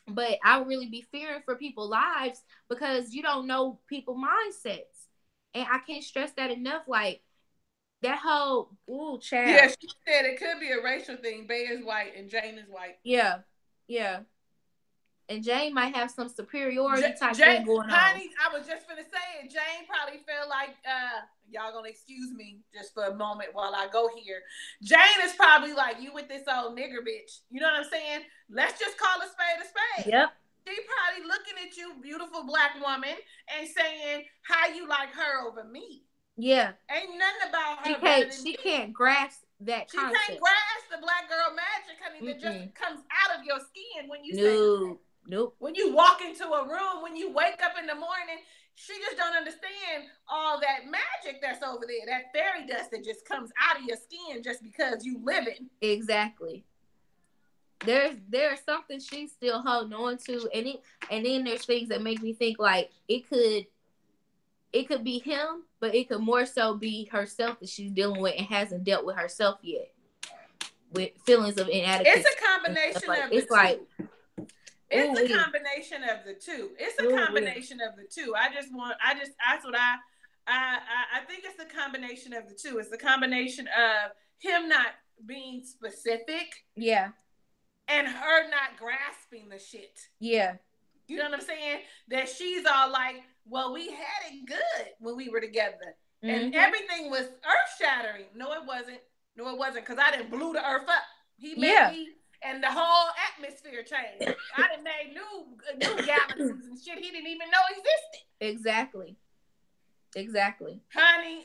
but I would really be fearing for people's lives because you don't know people's mindsets, and I can't stress that enough. Like that whole child. Yeah, she said it could be a racial thing. Bay is white and Jane is white. Yeah. And Jane might have some superiority type thing going on. Honey, I was just gonna say it. Jane probably feel like y'all gonna excuse me just for a moment while I go here. Jane is probably like, you with this old nigger bitch. You know what I'm saying? Let's just call a spade. Yep. She probably looking at you, beautiful black woman, and saying how you like her over me. Yeah. Ain't nothing about her. She can't grasp that concept. She can't grasp the black girl magic, honey, that just comes out of your skin when you say Nope. When you walk into a room, when you wake up in the morning, she just don't understand all that magic that's over there, that fairy dust that just comes out of your skin just because you live it. Exactly. There's something she's still holding on to, and then there's things that make me think like it could be him, but it could more so be herself that she's dealing with and hasn't dealt with herself yet, with feelings of inadequacy. It's a combination of the two. It's a combination of the two. It's a combination of the two. I think it's a combination of the two. It's a combination of him not being specific. Yeah. And her not grasping the shit. Yeah. You know what I'm saying? That she's all like, well, we had it good when we were together. And everything was earth-shattering. No, it wasn't. Because I didn't blew the earth up. He made me, and the whole atmosphere changed. I done made new galaxies and shit he didn't even know existed. Exactly. Exactly. Honey,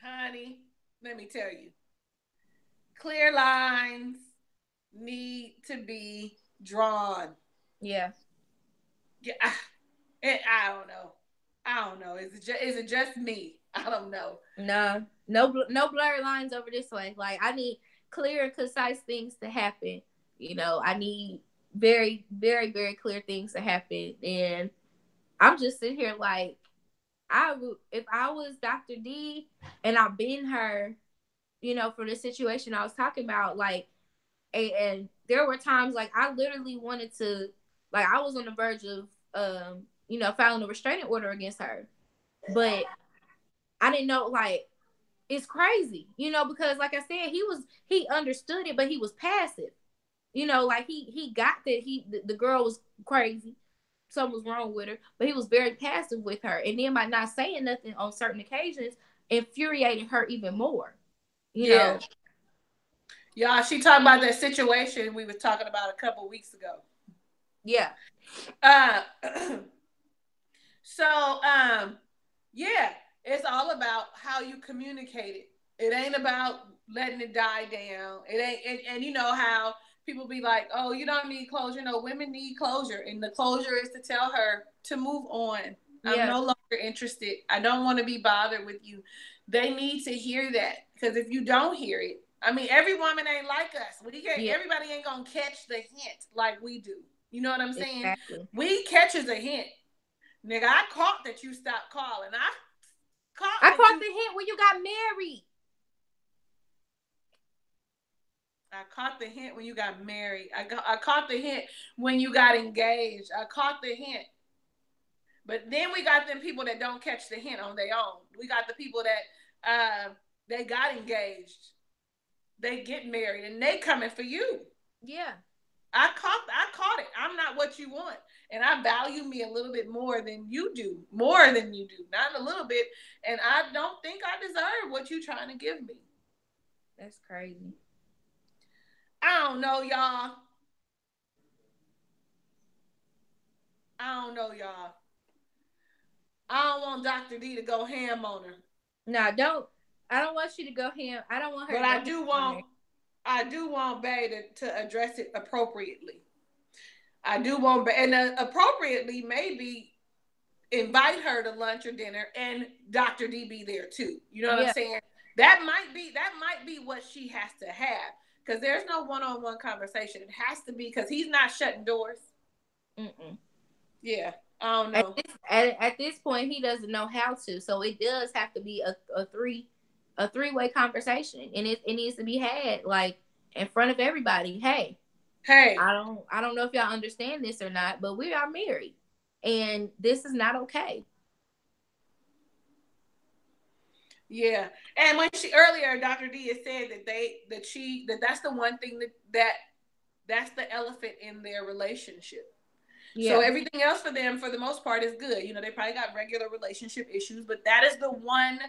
honey, let me tell you, clear lines need to be drawn. Yeah. Yeah, I don't know. I don't know. Is it just me? I don't know. No blurred lines over this way. Like, I need clear and concise things to happen. I need very, very, very clear things to happen. And I'm just sitting here like, if I was Dr. D and I've been her, for the situation I was talking about, like, and there were times like I literally wanted to, like, I was on the verge of, filing a restraining order against her, but I didn't know, like, it's crazy, because like I said, he understood it, but he was passive, like he got that the girl was crazy, something was wrong with her, but he was very passive with her, and then by not saying nothing on certain occasions infuriated her even more, Yeah. Y'all, she talked about that situation we were talking about a couple weeks ago. Yeah. Uh, so, yeah, it's all about how you communicate it. It ain't about letting it die down. It ain't, and you know how people be like, oh, you don't need closure. No, women need closure. And the closure is to tell her to move on. I'm no longer interested. I don't want to be bothered with you. They need to hear that. Because if you don't hear it, I mean, every woman ain't like us. Everybody ain't going to catch the hint like we do. You know what I'm saying? Exactly. We catches a hint. Nigga, I caught that you stopped calling. I caught the hint when you got married. I caught the hint when you got married. I caught the hint when you got engaged. I caught the hint. But then we got them people that don't catch the hint on their own. We got the people that they got engaged. They get married and they coming for you. Yeah. I caught it. I'm not what you want. And I value me a little bit more than you do. More than you do. Not a little bit. And I don't think I deserve what you're trying to give me. That's crazy. I don't know, y'all. I don't want Dr. D to go ham on her. No, I don't want you to go ham. I don't want her. But I do want Bay to address it appropriately. I do want Bay, and appropriately maybe invite her to lunch or dinner, and Dr. D be there too. You know what I'm saying? That might be what she has to have, because there's no one-on-one conversation. It has to be, because he's not shutting doors. Yeah. I don't know. At this point, he doesn't know how to. So it does have to be a three-way conversation, and it needs to be had like in front of everybody. Hey, I don't know if y'all understand this or not, but we are married, and this is not okay. Yeah, and when earlier, Dr. D has said that's the one thing that's the elephant in their relationship. Yeah. So everything else for them, for the most part, is good. You know, they probably got regular relationship issues, but that is the one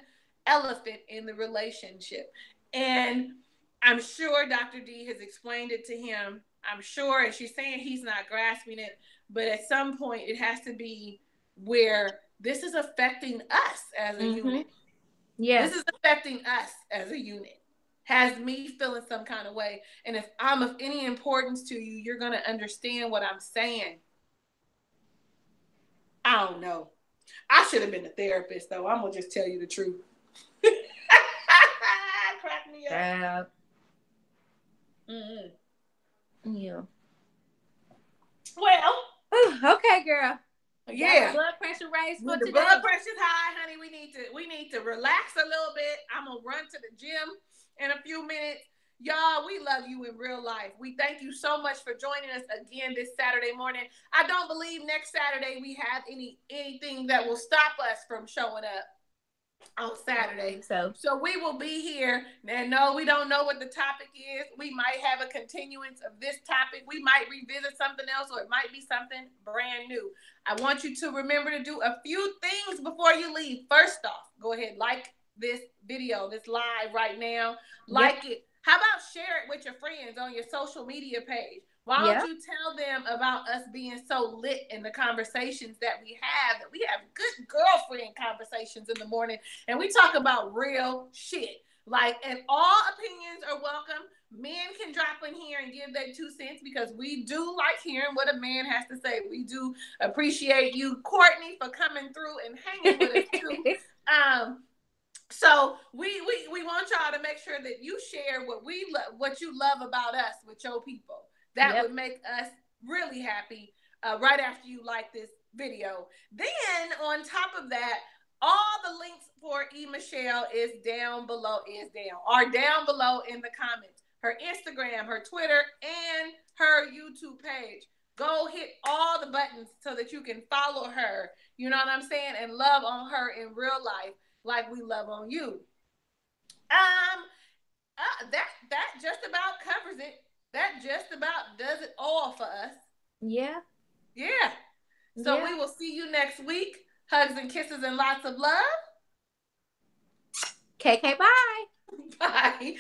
elephant in the relationship. And I'm sure Dr. D has explained it to him. I'm sure, and she's saying he's not grasping it, but at some point it has to be where this is affecting us as a unit. Yeah. This is affecting us as a unit. Has me feeling some kind of way. And if I'm of any importance to you, you're going to understand what I'm saying. I don't know. I should have been a therapist, though. I'm going to just tell you the truth. Crack me up. Yeah. Well. Okay, girl. Yeah. Blood pressure raised for today. The blood pressure's high, honey. We need to relax a little bit. I'm going to run to the gym in a few minutes. Y'all, we love you in real life. We thank you so much for joining us again this Saturday morning. I don't believe next Saturday we have anything that will stop us from showing up on Saturday. So we will be here. And no, we don't know what the topic is. We might have a continuance of this topic. We might revisit something else, or it might be something brand new. I want you to remember to do a few things before you leave. First off, go ahead, like this video, this live right now. Like it. How about share it with your friends on your social media page? Why don't you tell them about us being so lit in the conversations that we have good girlfriend conversations in the morning, and we talk about real shit. Like, and all opinions are welcome. Men can drop in here and give their 2 cents because we do like hearing what a man has to say. We do appreciate you, Courtney, for coming through and hanging with us too. So we want y'all to make sure that you share what you love about us with your people. That would make us really happy right after you like this video. Then on top of that, all the links for Michelle are down below in the comments. Her Instagram, her Twitter, and her YouTube page. Go hit all the buttons so that you can follow her. You know what I'm saying? And love on her in real life like we love on you. That just about covers it. That just about does it all for us. Yeah. So we will see you next week. Hugs and kisses and lots of love. KK, bye. Bye.